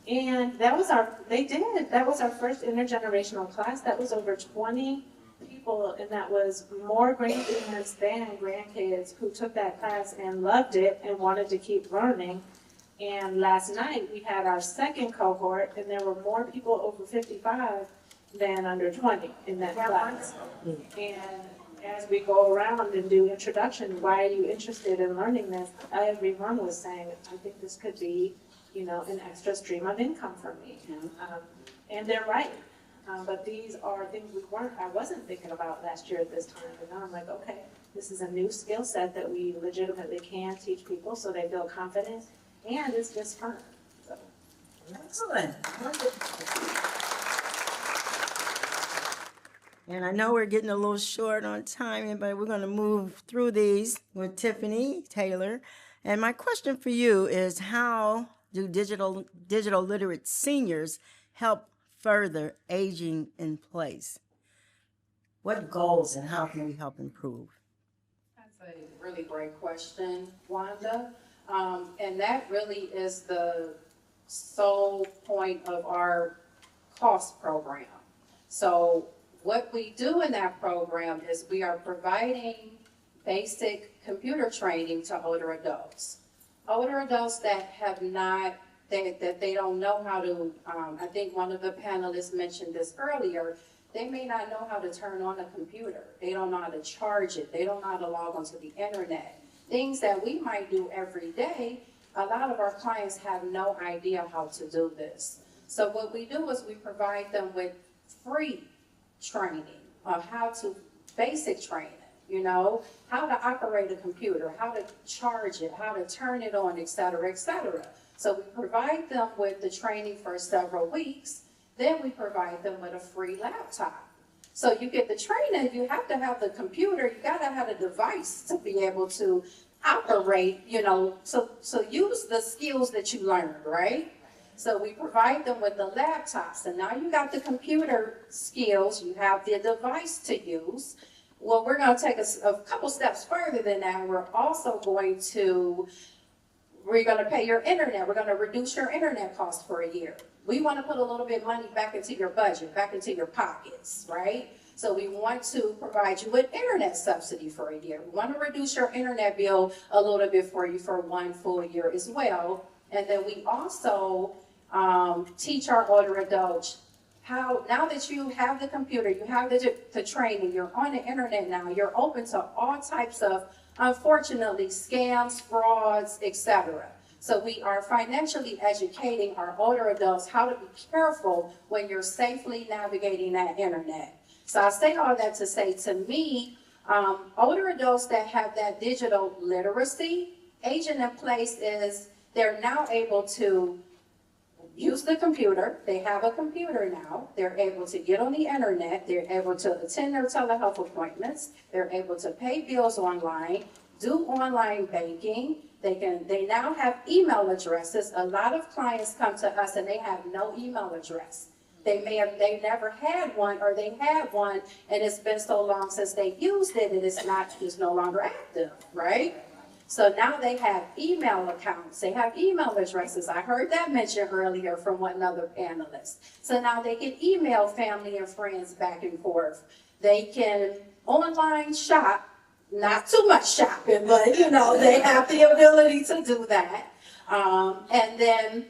And that was that was our first intergenerational class. That was over 20 people, and that was more grandparents than grandkids who took that class and loved it and wanted to keep learning. And last night we had our second cohort, and there were more people over 55 than under 20 in that class. And as we go around and do introduction, why are you interested in learning this? Everyone was saying, I think this could be, an extra stream of income for me. And they're right. But these are things I wasn't thinking about last year at this time. And now I'm like, okay, this is a new skill set that we legitimately can teach people so they feel confident, and it's just fun. So. Excellent. And I know we're getting a little short on time, but we're going to move through these with Tiffany Taylor. And my question for you is, how do digital literate seniors help further aging in place? What goals and how can we help improve? That's a really great question, Wanda. And that really is the sole point of our cost program. So what we do in that program is we are providing basic computer training to older adults. Older adults that have not, that they don't know how to, I think one of the panelists mentioned this earlier, they may not know how to turn on a computer. They don't know how to charge it. They don't know how to log onto the internet. Things that we might do every day, a lot of our clients have no idea how to do this. So what we do is we provide them with free training on how to, basic training, how to operate a computer, how to charge it, how to turn it on, et cetera, et cetera. So we provide them with the training for several weeks. Then we provide them with a free laptop. So you get the training, you have to have the computer, you gotta have a device to be able to operate, so use the skills that you learned, right? So we provide them with the laptops, and now you got the computer skills, you have the device to use. Well, we're gonna take a couple steps further than that. We're also going to pay your internet. We're gonna reduce your internet cost for a year. We wanna put a little bit of money back into your budget, back into your pockets, right? So we want to provide you with internet subsidy for a year. We wanna reduce your internet bill a little bit for you for 1 full year as well. And then we also teach our older adults how, now that you have the computer, you have the training, you're on the internet now, you're open to all types of, unfortunately, scams, frauds, etc. So we are financially educating our older adults how to be careful when you're safely navigating that internet. So I say all that to say, to me, older adults that have that digital literacy, aging in place is they're now able to use the computer. They have a computer now. They're able to get on the internet. They're able to attend their telehealth appointments. They're able to pay bills online, do online banking. They now have email addresses. A lot of clients come to us and they have no email address. They never had one, or they had one and it's been so long since they used it and it's no longer active, right? So now they have email accounts, they have email addresses. I heard that mentioned earlier from one other panelist. So now they can email family and friends back and forth. They can online shop, not too much shopping, but they have the ability to do that. And then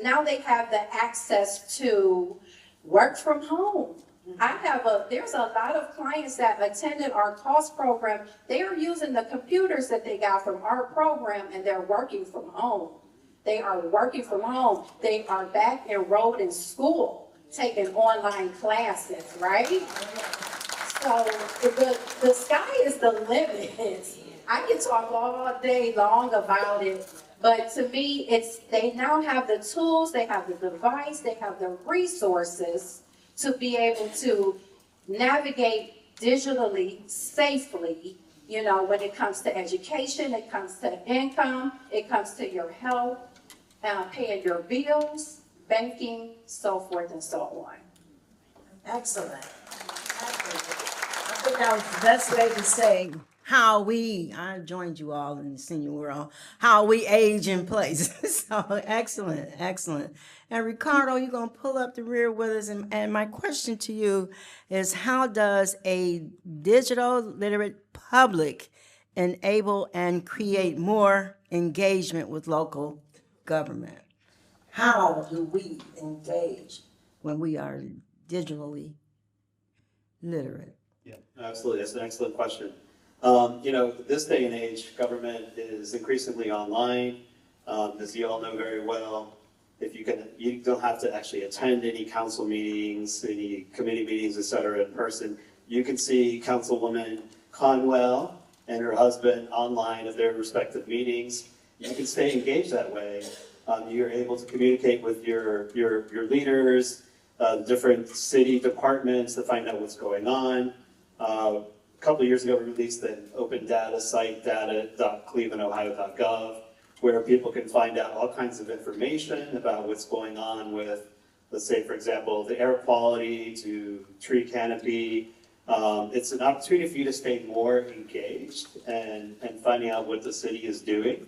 now they have the access to work from home. There's a lot of clients that attended our cost program. They are using the computers that they got from our program and they're working from home. They are working from home. They are back enrolled in school, taking online classes, right? So the sky is the limit. I can talk all day long about it, but to me, they now have the tools, they have the device, they have the resources to be able to navigate digitally safely, when it comes to education, it comes to income, it comes to your health, paying your bills, banking, so forth and so on. Excellent. think that was the best way to say how I joined you all in the senior world, how we age in place. So excellent, excellent. And Ricardo, you're gonna pull up the rear with us, and my question to you is, how does a digital literate public enable and create more engagement with local government? How do we engage when we are digitally literate? Yeah, absolutely. That's an excellent question. This day and age, government is increasingly online. As you all know very well, you don't have to actually attend any council meetings, any committee meetings, et cetera, in person. You can see Councilwoman Conwell and her husband online at their respective meetings. You can stay engaged that way. You're able to communicate with your leaders, different city departments to find out what's going on. A couple of years ago, we released an open data site, data.clevelandohio.gov, where people can find out all kinds of information about what's going on with, let's say, for example, the air quality to tree canopy. It's an opportunity for you to stay more engaged and finding out what the city is doing.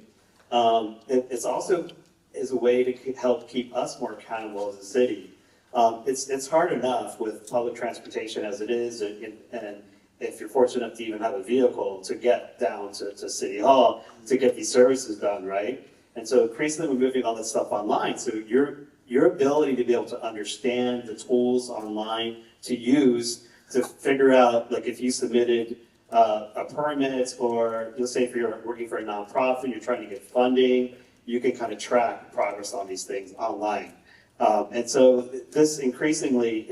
It's also is a way to help keep us more accountable as a city. It's hard enough with public transportation as it is, and if you're fortunate enough to even have a vehicle to get down to City Hall to get these services done, right? And so increasingly we're moving all this stuff online. So your ability to be able to understand the tools online to use to figure out, like if you submitted a permit, or let's say if you're working for a nonprofit, you're trying to get funding, you can kind of track progress on these things online. And so this increasingly,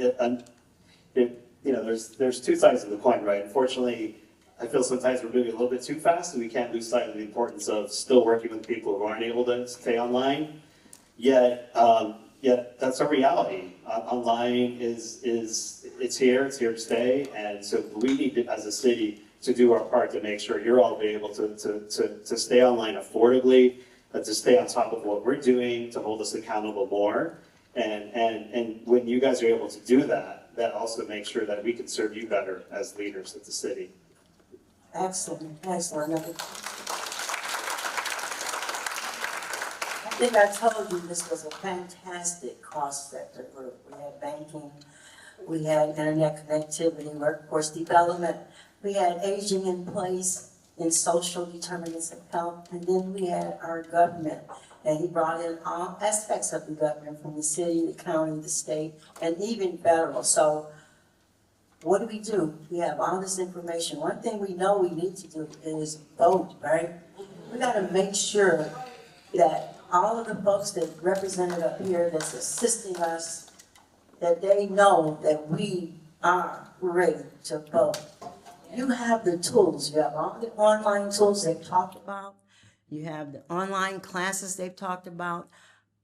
there's two sides of the coin, right? Unfortunately, I feel sometimes we're moving a little bit too fast, and we can't lose sight of the importance of still working with people who aren't able to stay online. Yet that's a reality. Online it's here to stay, and so we need to, as a city, to do our part to make sure you're all able to stay online affordably, to stay on top of what we're doing, to hold us accountable more. And when you guys are able to do that, that also makes sure that we can serve you better as leaders of the city. Excellent, excellent. I think I told you this was a fantastic cross-sector group. We had banking, we had internet connectivity, workforce development, we had aging in place in social determinants of health, and then we had our government. And he brought in all aspects of the government, from the city, the county, the state, and even federal. So what do? We have all this information. One thing we know we need to do is vote, right? We got to make sure that all of the folks that represented up here that's assisting us, that they know that we are ready to vote. You have the tools. You have all the online tools they've talked about. You have the online classes they've talked about.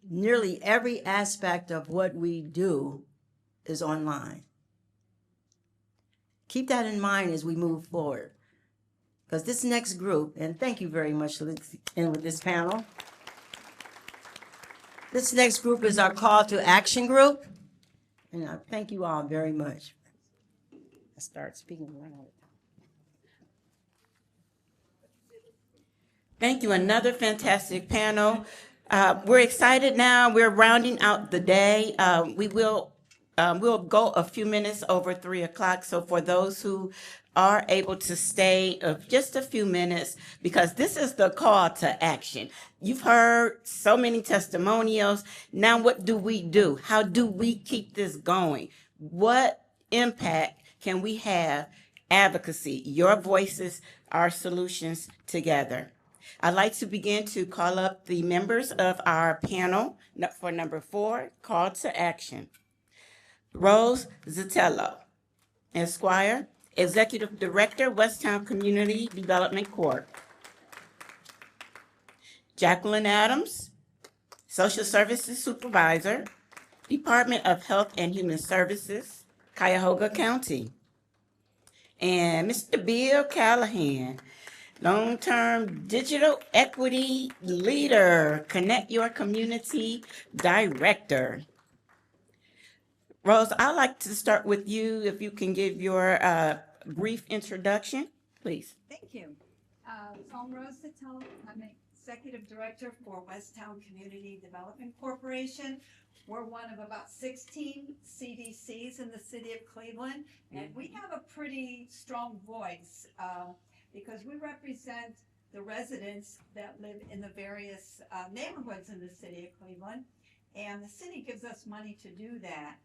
Nearly every aspect of what we do is online. Keep that in mind as we move forward. Because this next group, and thank you very much for in with this panel. This next group is our call to action group. And I thank you all very much. I start speaking right all the time. Thank you. Another fantastic panel. We're excited now. We're rounding out the day. We'll go a few minutes over 3 o'clock. So for those who are able to stay just a few minutes, because this is the call to action. You've heard so many testimonials. Now what do we do? How do we keep this going? What impact can we have? Advocacy, your voices, our solutions together. I'd like to begin to call up the members of our panel for number 4, call to action. Rose Zitello, Esquire, Executive Director, Westtown Community Development Corp. Jacqueline Adams, Social Services Supervisor, Department of Health and Human Services, Cuyahoga County. And Mr. Bill Callahan, Long-Term Digital Equity Leader, Connect Your Community Director. Rose, I'd like to start with you, if you can give your brief introduction, please. Thank you. I'm Rose Tittel. I'm Executive Director for Westtown Community Development Corporation. We're one of about 16 CDCs in the city of Cleveland, and we have a pretty strong voice because we represent the residents that live in the various neighborhoods in the city of Cleveland, and the city gives us money to do that.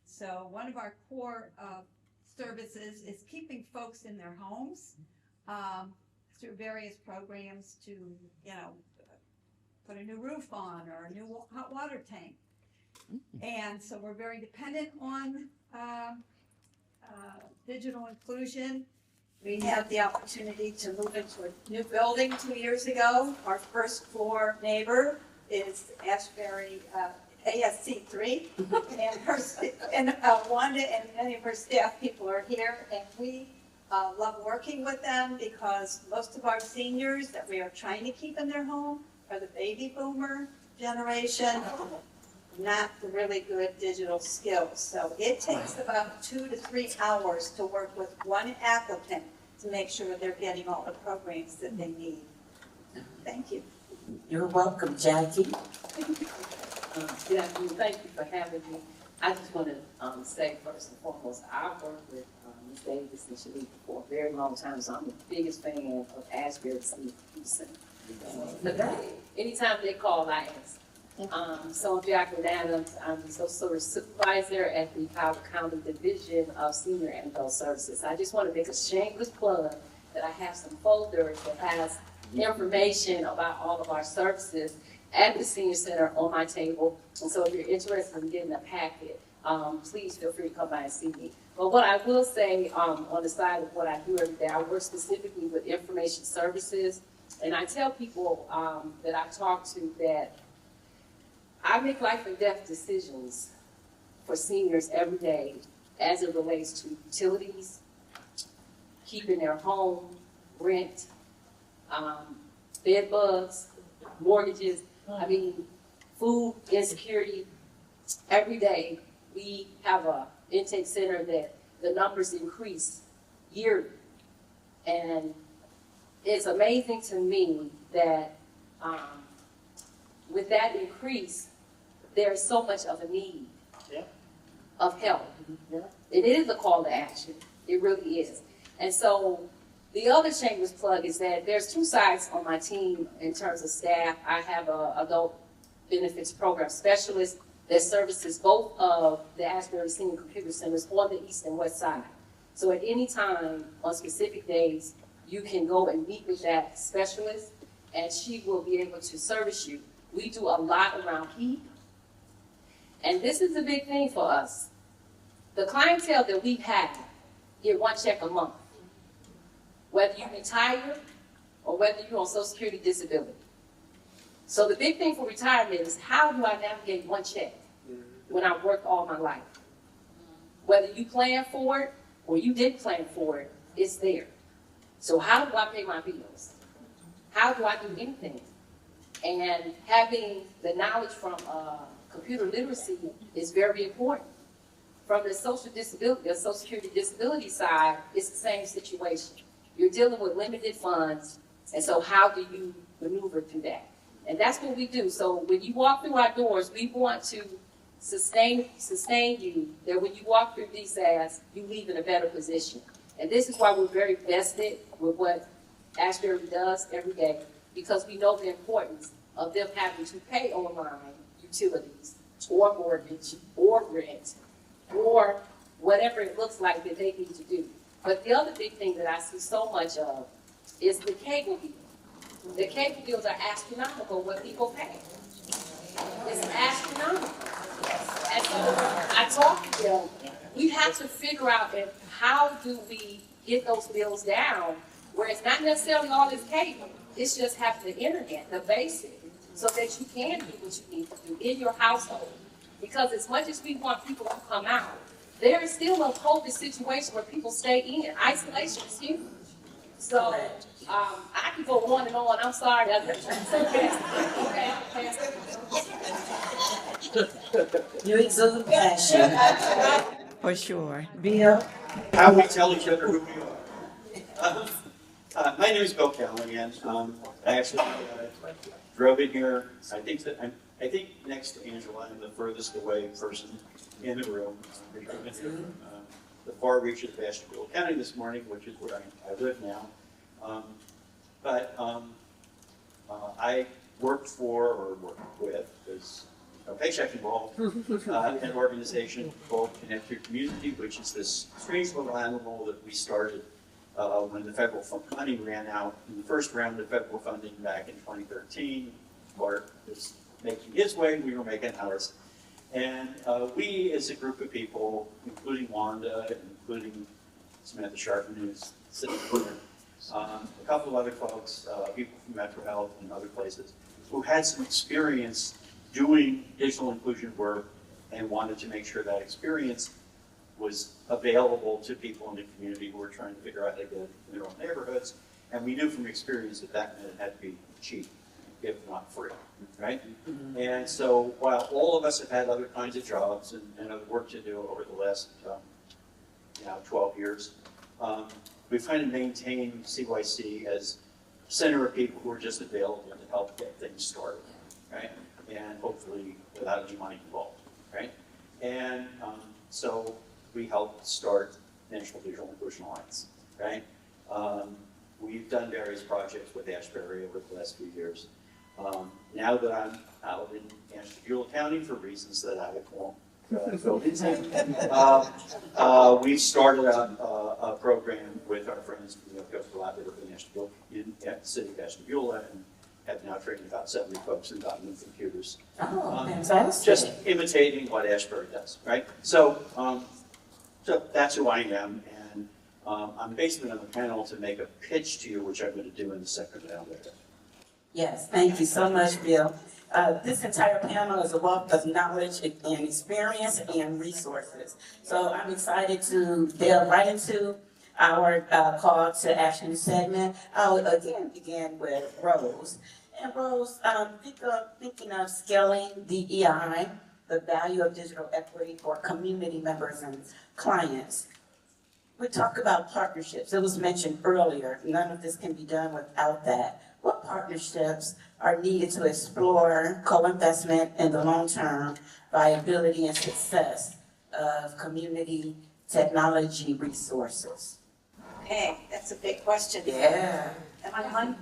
So one of our core services is keeping folks in their homes through various programs to, put a new roof on or a new hot water tank. And so we're very dependent on digital inclusion. We had the opportunity to move into a new building 2 years ago. Our first floor neighbor is Ashbury ASC3, and Wanda and many of her staff people are here, and we love working with them because most of our seniors that we are trying to keep in their home are the baby boomer generation, not the really good digital skills. So it takes about 2 to 3 hours to work with one applicant to make sure they're getting all the programs that they need. Thank you. You're welcome, Jackie. Good afternoon. Thank you for having me. I just want to say first and foremost, I've worked with Ms. Davis and Shanique for a very long time, so I'm the biggest fan of Ashbury City Houston. Anytime they call, I ask. So I'm Jacqueline Adams. I'm the social service supervisor at the Powell County Division of Senior and Adult Services. I just want to make a shameless plug that I have some folders that has information about all of our services at the Senior Center on my table. And so if you're interested in getting a packet, please feel free to come by and see me. But what I will say on the side of what I do every day, I work specifically with information services. And I tell people that I talk to that I make life and death decisions for seniors every day as it relates to utilities, keeping their home, rent, bed bugs, mortgages, food insecurity. Every day we have a intake center that the numbers increase yearly. And it's amazing to me that with that increase, there's so much of a need of help. It is a call to action. It really is. And so the other shameless plug is that there's 2 sides on my team in terms of staff. I have an adult benefits program specialist that services both of the Ashbury Senior Computer Centers on the east and west side. So at any time on specific days, you can go and meet with that specialist and she will be able to service you. We do a lot around heat. And this is a big thing for us. The clientele that we have get 1 check a month, whether you retire or whether you're on Social Security disability. So the big thing for retirement is how do I navigate 1 check when I've worked all my life? Whether you plan for it or you didn't plan for it, it's there. So how do I pay my bills? How do I do anything? And having the knowledge from computer literacy is very important. From the social disability, the Social Security disability side, it's the same situation. You're dealing with limited funds, and so how do you maneuver through that? And that's what we do. So when you walk through our doors, we want to sustain you, that when you walk through DSAS, you leave in a better position. And this is why we're very vested with what Ashbury does every day, because we know the importance of them having to pay online utilities or mortgage or rent or whatever it looks like that they need to do. But the other big thing that I see so much of is the cable bill. The cable bills are astronomical what people pay. It's astronomical. And so I talk to them, we have to figure out how do we get those bills down where it's not necessarily all this cable, it's just having the internet, the basic, so that you can do what you need to do in your household. Because as much as we want people to come out, there is still a COVID situation where people stay in. Isolation is huge. So I can go on and on. I'm sorry. You exude passion. For sure. Bill? how we tell each other who we are. My name is Bill Callahan. I actually drove in here. I think next to Angela, I'm the furthest away person in the room. The far reaches of Ashbury County this morning, which is where I live now. I work for, or work with, because no paycheck involved, an organization called Connect Your Community, which is this strange little animal that we started when the federal money ran out in the first round of federal funding back in 2013. Bart was making his way, we were making ours. And we, as a group of people, including Wanda, and including Samantha Sharpen, who's sitting here, a couple of other folks, people from Metro Health and other places, who had some experience doing digital inclusion work and wanted to make sure that experience was available to people in the community who were trying to figure out how to get it in their own neighborhoods. And we knew from experience that that meant it had to be cheap, if not free, right? And so while all of us have had other kinds of jobs and other work to do over the last 12 years, we've kind of maintained CYC as a center of people who are just available to help get things started, right? And hopefully without any money involved, right? And so we helped start National Digital Inclusion Alliance, right? We've done various projects with Ashbury over the last few years. Now that I'm out in Ashbury County for reasons that I won't go into, we've started a program with our friends from the Collaborative in Ashbury, in the city of Ashbury, and have now trained about 70 folks and gotten them computers. Oh, fantastic. Just imitating what Ashbury does, right? So, so that's who I am, and I'm basically on the panel to make a pitch to you, which I'm going to do in the second round later. Yes, thank you so much, Bill. This entire panel is a wealth of knowledge and experience and resources. So I'm excited to delve right into our call to action segment. I'll again begin with Rose. And Rose, thinking of scaling DEI, the value of digital equity for community members and clients. We talk about partnerships. It was mentioned earlier, none of this can be done without that. What partnerships are needed to explore co-investment in the long-term viability and success of community technology resources? Okay, that's a big question. Yeah. Am I on?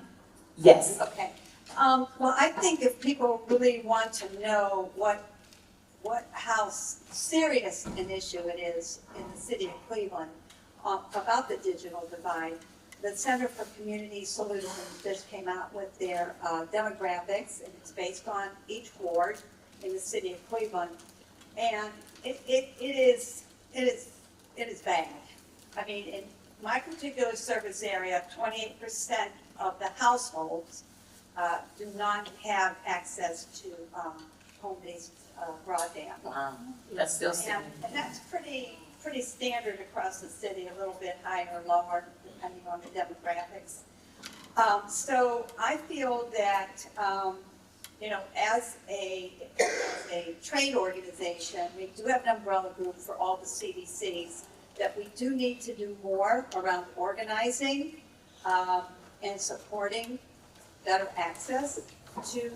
Yes. Okay. Well, I think if people really want to know how serious an issue it is in the city of Cleveland about the digital divide, the Center for Community Solutions just came out with their demographics, and it's based on each ward in the city of Cleveland, and it is bad. I mean, in my particular service area, 28% of the households do not have access to home-based broadband. Wow, that's still standard. And that's pretty standard across the city, a little bit higher or lower, depending on the demographics. So I feel that, as a trade organization, we do have an umbrella group for all the CDCs, that we do need to do more around organizing and supporting better access to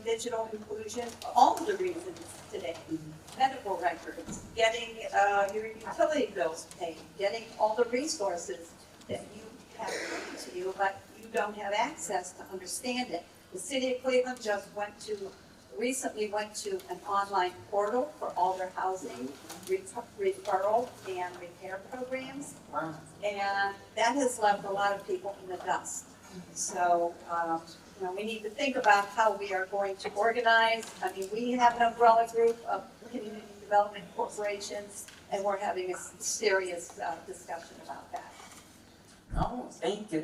digital inclusion for all of the reasons today. Medical records, getting your utility bills paid, getting all the resources that you have to you, but you don't have access to understand it. The city of Cleveland just recently went to an online portal for all their housing referral and repair programs. Wow. And that has left a lot of people in the dust. So, we need to think about how we are going to organize. I mean, we have an umbrella group of community development corporations, and we're having a serious discussion about that. Oh, thank you.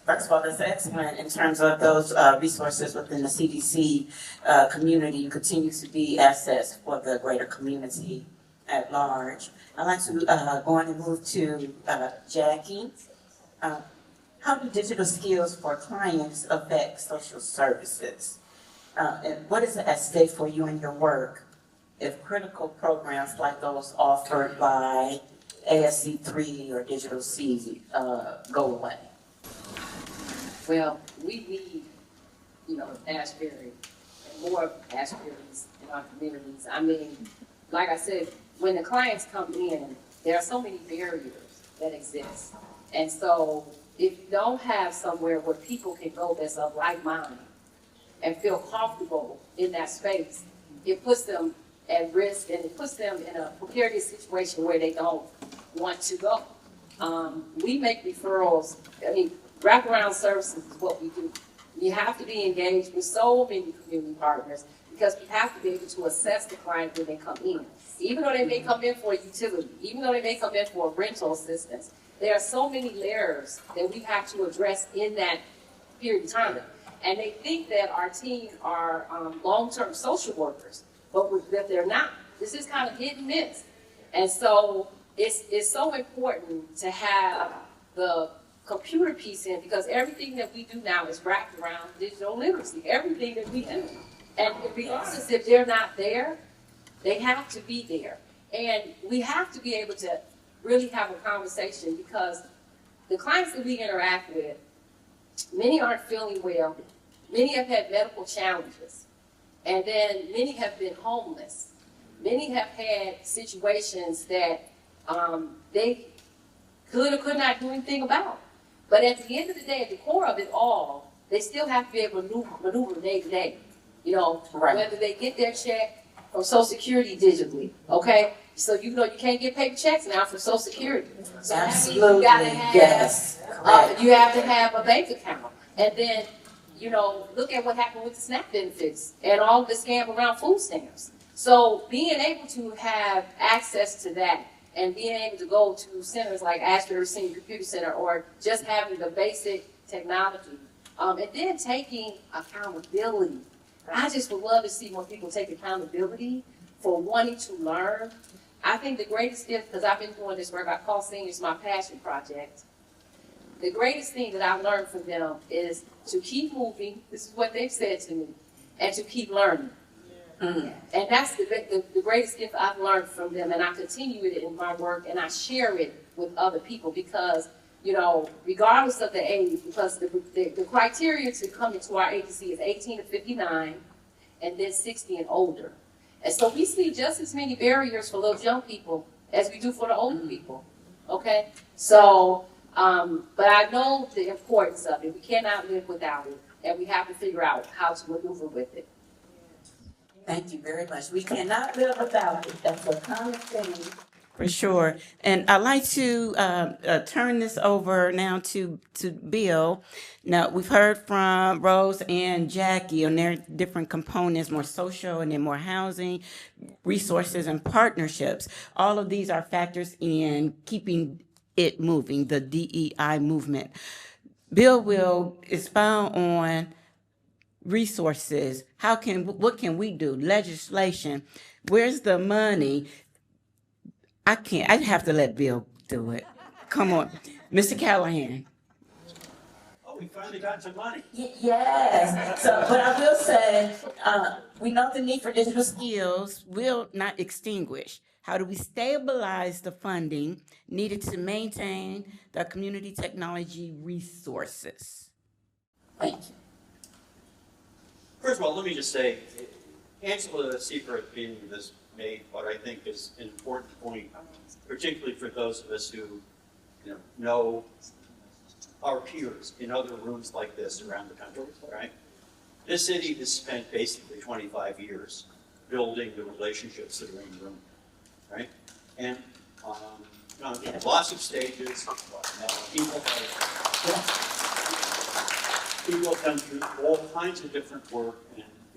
First of all, that's excellent in terms of those resources within the CDC community. You continue to be assets for the greater community at large. I'd like to go on and move to Jackie. How do digital skills for clients affect social services? And what is at stake for you in your work if critical programs like those offered by ASC3 or Digital C go away? Well, we need, Ashbury, and more Ashburys in our communities. I mean, like I said, when the clients come in, there are so many barriers that exist. And so if you don't have somewhere where people can go that's of like mind and feel comfortable in that space, it puts them at risk and it puts them in a precarious situation where they don't want to go. We make referrals. I mean, wraparound services is what we do. You have to be engaged with so many community partners because we have to be able to assess the client when they come in. Even though they may come in for a utility, even though they may come in for a rental assistance, there are so many layers that we have to address in that period of time. And they think that our team are long-term social workers, but that they're not. This is kind of hit and miss. And so it's so important to have the computer piece in because everything that we do now is wrapped around digital literacy, everything that we do. And regardless if they're not there, they have to be there. And we have to be able to really have a conversation because the clients that we interact with, many aren't feeling well. Many have had medical challenges. And then many have been homeless. Many have had situations that they could or could not do anything about. But at the end of the day, at the core of it all, they still have to be able to maneuver day to day. Whether they get their check from Social Security digitally, okay? So you can't get paper checks now from Social Security. So Absolutely, you gotta have, yes. you have to have a bank account. And then, look at what happened with the SNAP benefits and all the scam around food stamps. So being able to have access to that and being able to go to centers like Ashbury Senior Computer Center or just having the basic technology, and then taking accountability. I just would love to see more people take accountability for wanting to learn. I think the greatest gift, because I've been doing this work, I call seniors my passion project. The greatest thing that I've learned from them is to keep moving, this is what they've said to me, and to keep learning. And that's the greatest gift I've learned from them, and I continue it in my work, and I share it with other people because, regardless of the age, because the criteria to come into our agency is 18 to 59, and then 60 and older. And so we see just as many barriers for those young people as we do for the older people, okay? So, but I know the importance of it. We cannot live without it, and we have to figure out how to maneuver with it. Thank you very much. We cannot live without it. That's a common thing. For sure. And I'd like to turn this over now to Bill. Now, we've heard from Rose and Jackie on their different components, more social and then more housing, resources and partnerships. All of these are factors in keeping it moving, the DEI movement. Bill will expound on resources. What can we do? Legislation. Where's the money? I'd have to let Bill do it. Come on. Mr. Callahan. Oh, we finally got some money. Yes. So, but I will say, we know the need for digital skills will not extinguish. How do we stabilize the funding needed to maintain the community technology resources? Thank you. First of all, let me just say, Angela Seifert being this made what I think is an important point, particularly for those of us who know our peers in other rooms like this around the country, right? This city has spent basically 25 years building the relationships that are in the room, right? And lots of stages, people come through all kinds of different work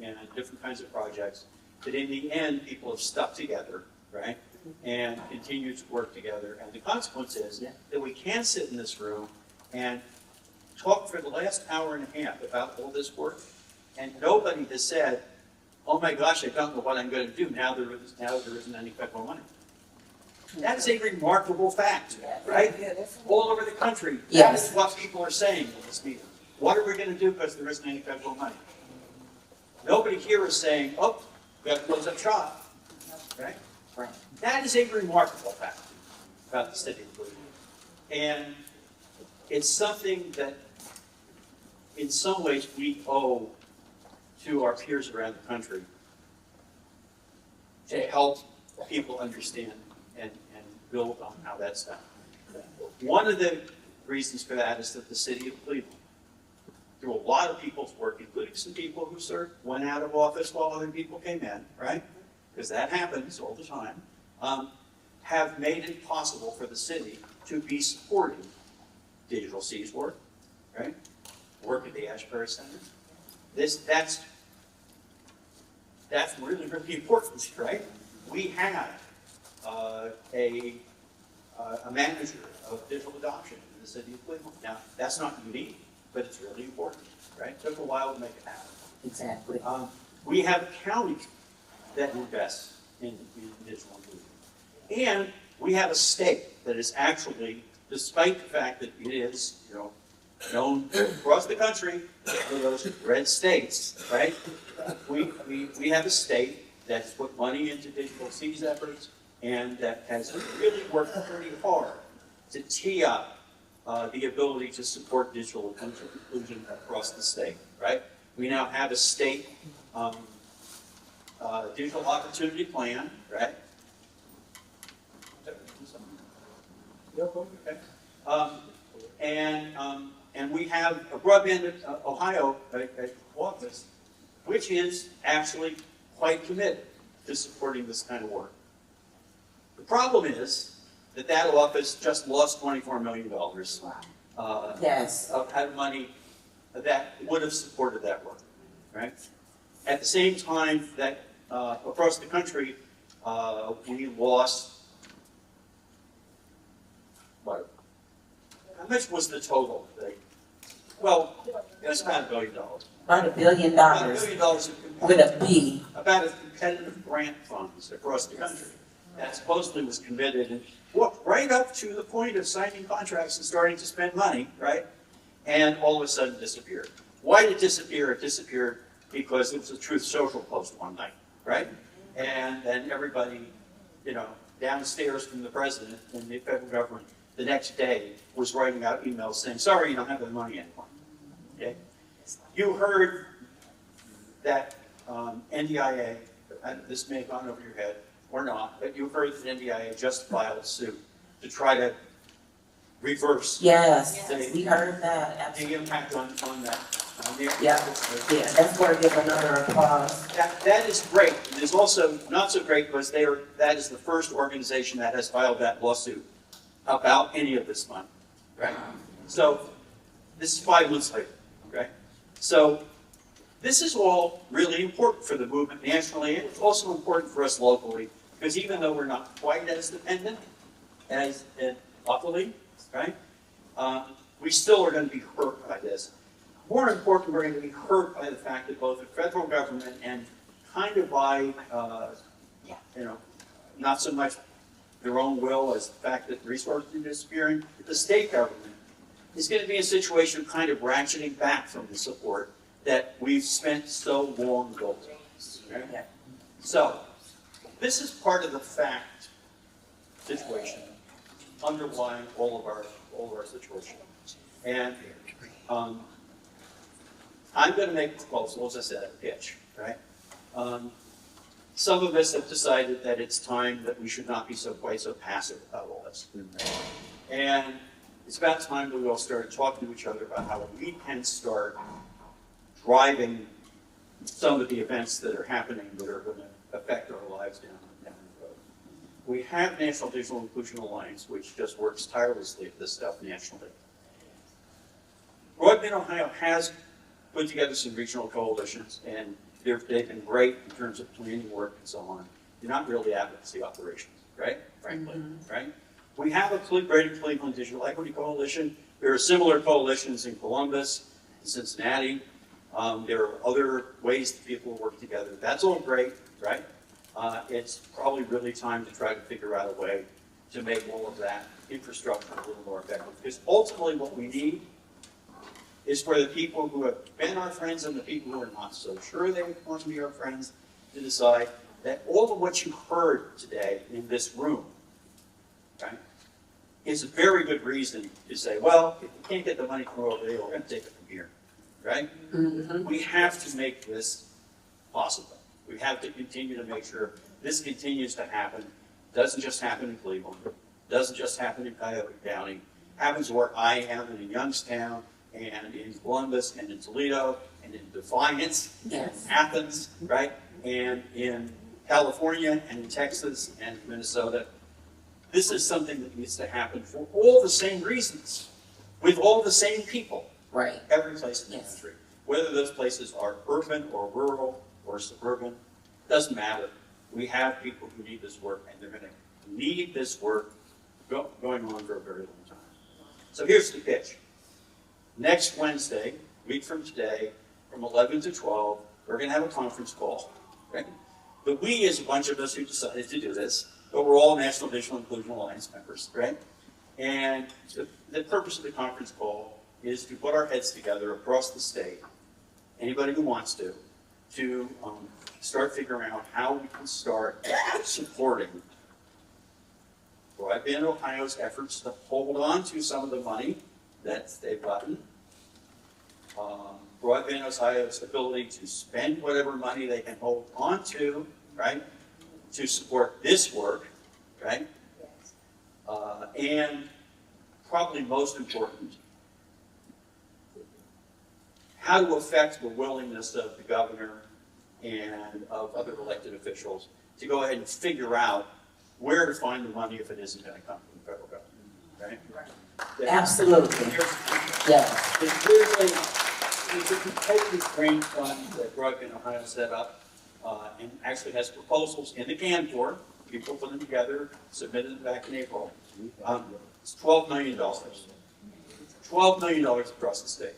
and different kinds of projects. But in the end, people have stuck together, right? And continue to work together. And the consequence is that we can sit in this room and talk for the last hour and a half about all this work. And nobody has said, oh my gosh, I don't know what I'm going to do now there isn't any federal money. That is a remarkable fact, right? All over the country, that is what people are saying in this meeting. What are we going to do because there isn't any federal money? Nobody here is saying, oh, we have to close up shop, right? That is a remarkable fact. about the city of Cleveland. And it's something that in some ways we owe to our peers around the country to help people understand and build on how that's done. One of the reasons for that is that the city of Cleveland, through a lot of people's work, including some people who went out of office while other people came in, right? Because that happens all the time, have made it possible for the city to be supporting Digital C's work, right? Work at the Ashbury Center. That's really, really important, right? We have a manager of digital adoption in the city of Cleveland. Now, that's not unique, but it's really important, right? It took a while to make it happen. Exactly. We have counties that invest in digital inclusion. And we have a state that is actually, despite the fact that it is, known across the country for those red states, right? We have a state that's put money into Digital C's efforts and that has really worked pretty hard to tee up the ability to support digital inclusion across the state, right? We now have a state digital opportunity plan, right? Okay. And we have a Broadband Ohio office, which is actually quite committed to supporting this kind of work. The problem is that that office just lost $24 million Yes. of money that would have supported that work, right? At the same time that across the country, we lost, what? How much was the total? Well, it was about $1 billion. About $1 billion. About $1 billion With a B. about as competitive grant funds across the country. That supposedly was committed, and right up to the point of signing contracts and starting to spend money, right? And all of a sudden disappeared. Why did it disappear? It disappeared because it was a Truth Social post one night, right? And then everybody, downstairs from the president and the federal government the next day was writing out emails saying, sorry, you don't have the money anymore. Okay? You heard that NDIA, and this may have gone over your head or not, but you heard that NDIA just filed a suit to try to reverse Yes, we heard that. the impact on that. Yeah, that's worthy of another applause. That is great. It is also not so great because that is the first organization that has filed that lawsuit about any of this money, right? So this is 5 months later, right? So this is all really important for the movement nationally, and it's also important for us locally, because even though we're not quite as dependent as luckily, right? We still are going to be hurt by this. More important, we're going to be hurt by the fact that both the federal government and kind of by, not so much their own will as the fact that resources are disappearing, the state government is going to be in a situation of kind of ratcheting back from the support that we've spent so long building. Right? So, this is part of the fact situation underlying all of our situation. And I'm going to make a proposal, as I said, a pitch, right? Some of us have decided that it's time that we should not be quite so passive about all this. And it's about time that we all started talking to each other about how we can start driving some of the events that are happening that are going to affect our lives down the road. We have National Digital Inclusion Alliance, which just works tirelessly at this stuff nationally. Broadband Ohio has put together some regional coalitions, and they've been great in terms of planning work and so on. They're not really advocacy operations, right? Frankly, right? We have a Greater Cleveland Digital Equity Coalition. There are similar coalitions in Columbus, Cincinnati. There are other ways that people work together. That's all great, right? It's probably really time to try to figure out a way to make all of that infrastructure a little more effective. Because ultimately what we need is for the people who have been our friends and the people who are not so sure they want to be our friends to decide that all of what you heard today in this room, right, is a very good reason to say, well, if we can't get the money from over there, we're going to take it from here, right? We have to make this possible. We have to continue to make sure this continues to happen. Doesn't just happen in Cleveland. Doesn't just happen in Cuyahoga County. Happens where I am and in Youngstown and in Columbus and in Toledo and in Defiance, Yes. Athens, right? And in California and in Texas and Minnesota. This is something that needs to happen for all the same reasons, with all the same people. Right. Every place in the Yes. country. Whether those places are urban or rural or suburban, doesn't matter. We have people who need this work, and they're going to need this work going on for a very long time. So here's the pitch. Next Wednesday, week from today, from 11 to 12, we're going to have a conference call. Right? The we is a bunch of us who decided to do this, but we're all National Digital Inclusion Alliance members, right? And the purpose of the conference call is to put our heads together across the state, anybody who wants to start figuring out how we can start supporting Broadband Ohio's efforts to hold on to some of the money that they've gotten, Broadband Ohio's ability to spend whatever money they can hold on to, right, to support this work, right, and probably most important, how to affect the willingness of the governor and of other elected officials to go ahead and figure out where to find the money if it isn't going to come from the federal government, right? Absolutely. Yes. There's clearly a completely green fund that Broadband Ohio set up and actually has proposals in the can for. People put them together, submitted them back in April. It's $12 million. $12 million across the state.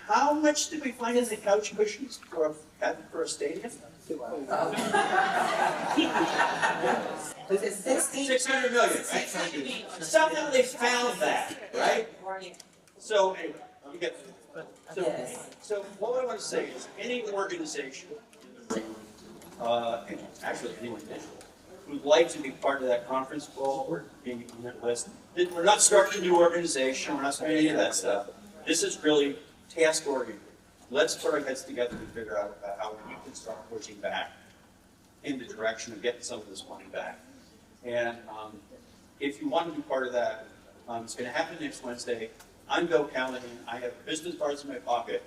How much did we find in the couch cushions for a stadium? Was it 60? 600 million, right? Somehow they found that, right? So anyway, you get so what I want to say is any organization in the room, and actually anyone digital, who'd like to be part of that conference call or being on that list, we're not starting a new organization, we're not starting any of that stuff. This is really task oriented. Let's put our heads together and figure out about how we can start pushing back in the direction of getting some of this money back. And if you want to be part of that, it's going to happen next Wednesday. I'm Bill Callahan. I have business cards in my pocket.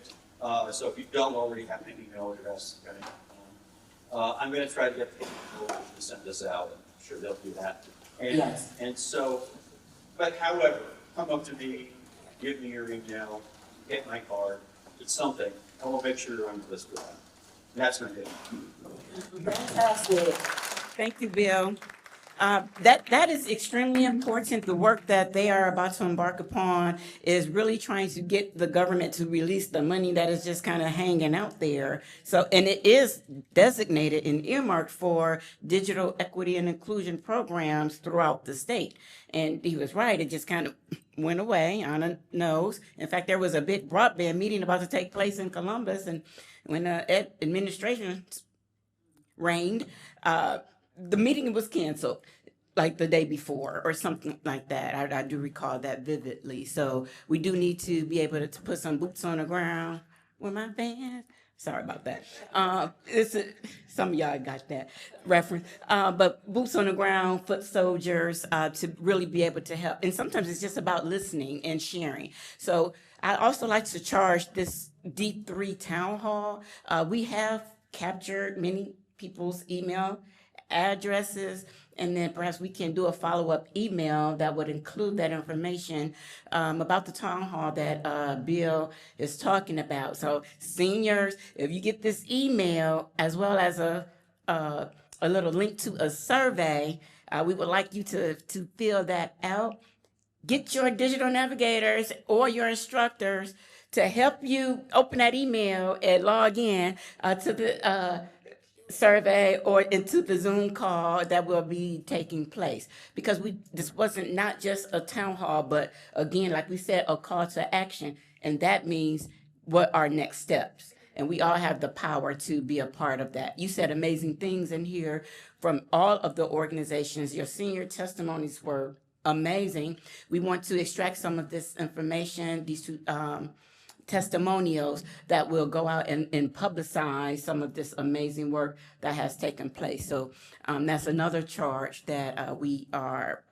So if you don't already have my email address, I'm going to try to get people to send this out. I'm sure they'll do that. And, Yes. And so, but however, come up to me, give me your email, get my card, it's something, and we'll make sure you're on the list for that. And that's my name. Fantastic. Thank you, Bill. That is extremely important. The work that they are about to embark upon is really trying to get the government to release the money that is just kind of hanging out there. So, and it is designated and earmarked for digital equity and inclusion programs throughout the state. And he was right, it just kind of went away on a nose. In fact, there was a big broadband meeting about to take place in Columbus, and when administration reigned, the meeting was canceled like the day before or something like that. I do recall that vividly. So we do need to be able to put some boots on the ground with my fans. Sorry about that. Some of y'all got that reference. But boots on the ground, foot soldiers, to really be able to help. And sometimes it's just about listening and sharing. So I also like to charge this D3 town hall. We have captured many people's email addresses, and then perhaps we can do a follow-up email that would include that information about the town hall that Bill is talking about. So seniors, if you get this email as well as a little link to a survey, we would like you to fill that out. Get your digital navigators or your instructors to help you open that email and log in to the survey or into the Zoom call that will be taking place. Because this wasn't not just a town hall, but again, like we said, a call to action. And that means what are next steps? And we all have the power to be a part of that. You said amazing things in here from all of the organizations. Your senior testimonies were amazing. We want to extract some of this information, these two testimonials that will go out and publicize some of this amazing work that has taken place. So that's another charge that we are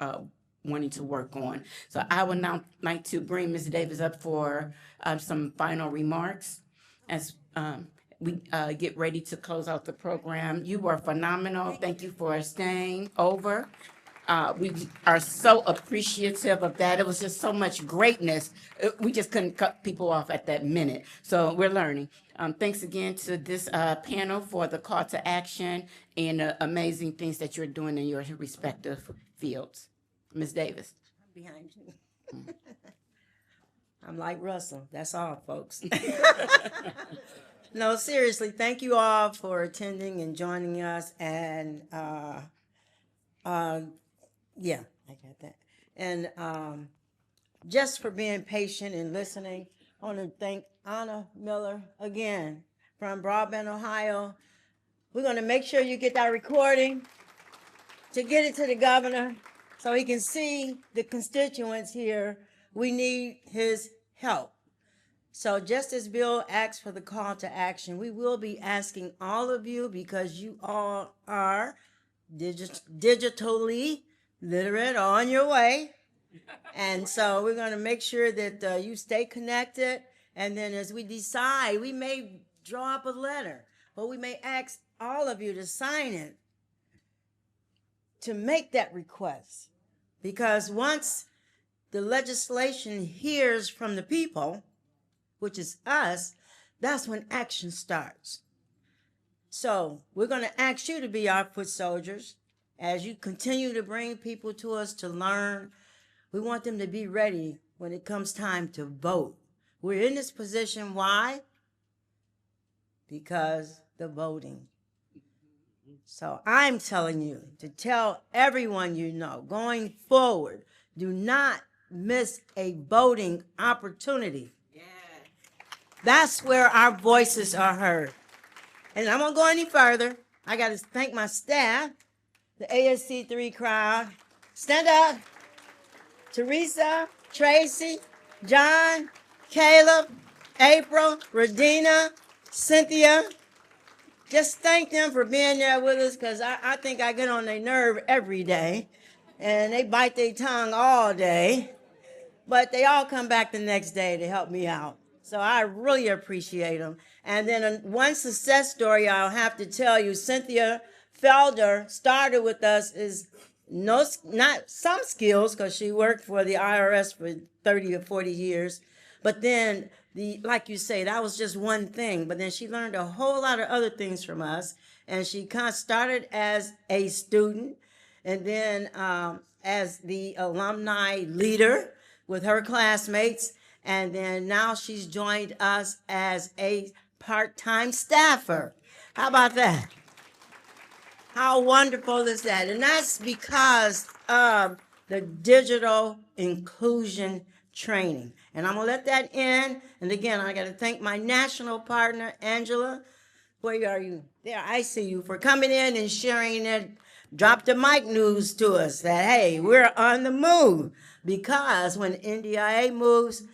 wanting to work on. So I would now like to bring Ms. Davis up for some final remarks as we get ready to close out the program. You were phenomenal. Thank you for staying over. We are so appreciative of that. It was just so much greatness. We just couldn't cut people off at that minute. So we're learning. Thanks again to this panel for the call to action and amazing things that you're doing in your respective fields. Ms. Davis. I'm behind you. I'm like Russell. That's all, folks. No, seriously, thank you all for attending and joining us. And yeah, I got that. And just for being patient and listening. I want to thank Anna Miller again from Broadband, Ohio. We're going to make sure you get that recording to get it to the governor so he can see the constituents here. We need his help. So just as Bill asked for the call to action, we will be asking all of you, because you all are digitally literate, on your way. And so we're going to make sure that you stay connected. And then as we decide, we may draw up a letter, or we may ask all of you to sign it to make that request. Because once the legislation hears from the people, which is us, that's when action starts. So we're going to ask you to be our foot soldiers as you continue to bring people to us to learn. We want them to be ready when it comes time to vote. We're in this position. Why? Because the voting. So I'm telling you to tell everyone you know, going forward, do not miss a voting opportunity. That's where our voices are heard. And I'm going to go any further. I got to thank my staff, the ASC3 crowd. Stand up. Teresa, Tracy, John, Caleb, April, Radina, Cynthia. Just thank them for being there with us, because I think I get on their nerve every day. And they bite their tongue all day. But they all come back the next day to help me out. So I really appreciate them. And then one success story I'll have to tell you, Cynthia Felder started with us is not some skills, because she worked for the IRS for 30 or 40 years. But then, like you say, that was just one thing. But then she learned a whole lot of other things from us. And she kind of started as a student, and then as the alumni leader with her classmates. And then now she's joined us as a part-time staffer. How about that? How wonderful is that? And that's because of the digital inclusion training. And I'm going to let that in. And again, I got to thank my national partner, Angela. Where are you? There, I see you, for coming in and sharing that drop the mic news to us that, hey, we're on the move. Because when NDIA moves,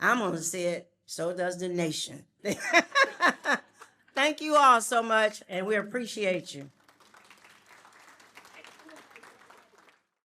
I'm going to say it, so does the nation. Thank you all so much, and we appreciate you.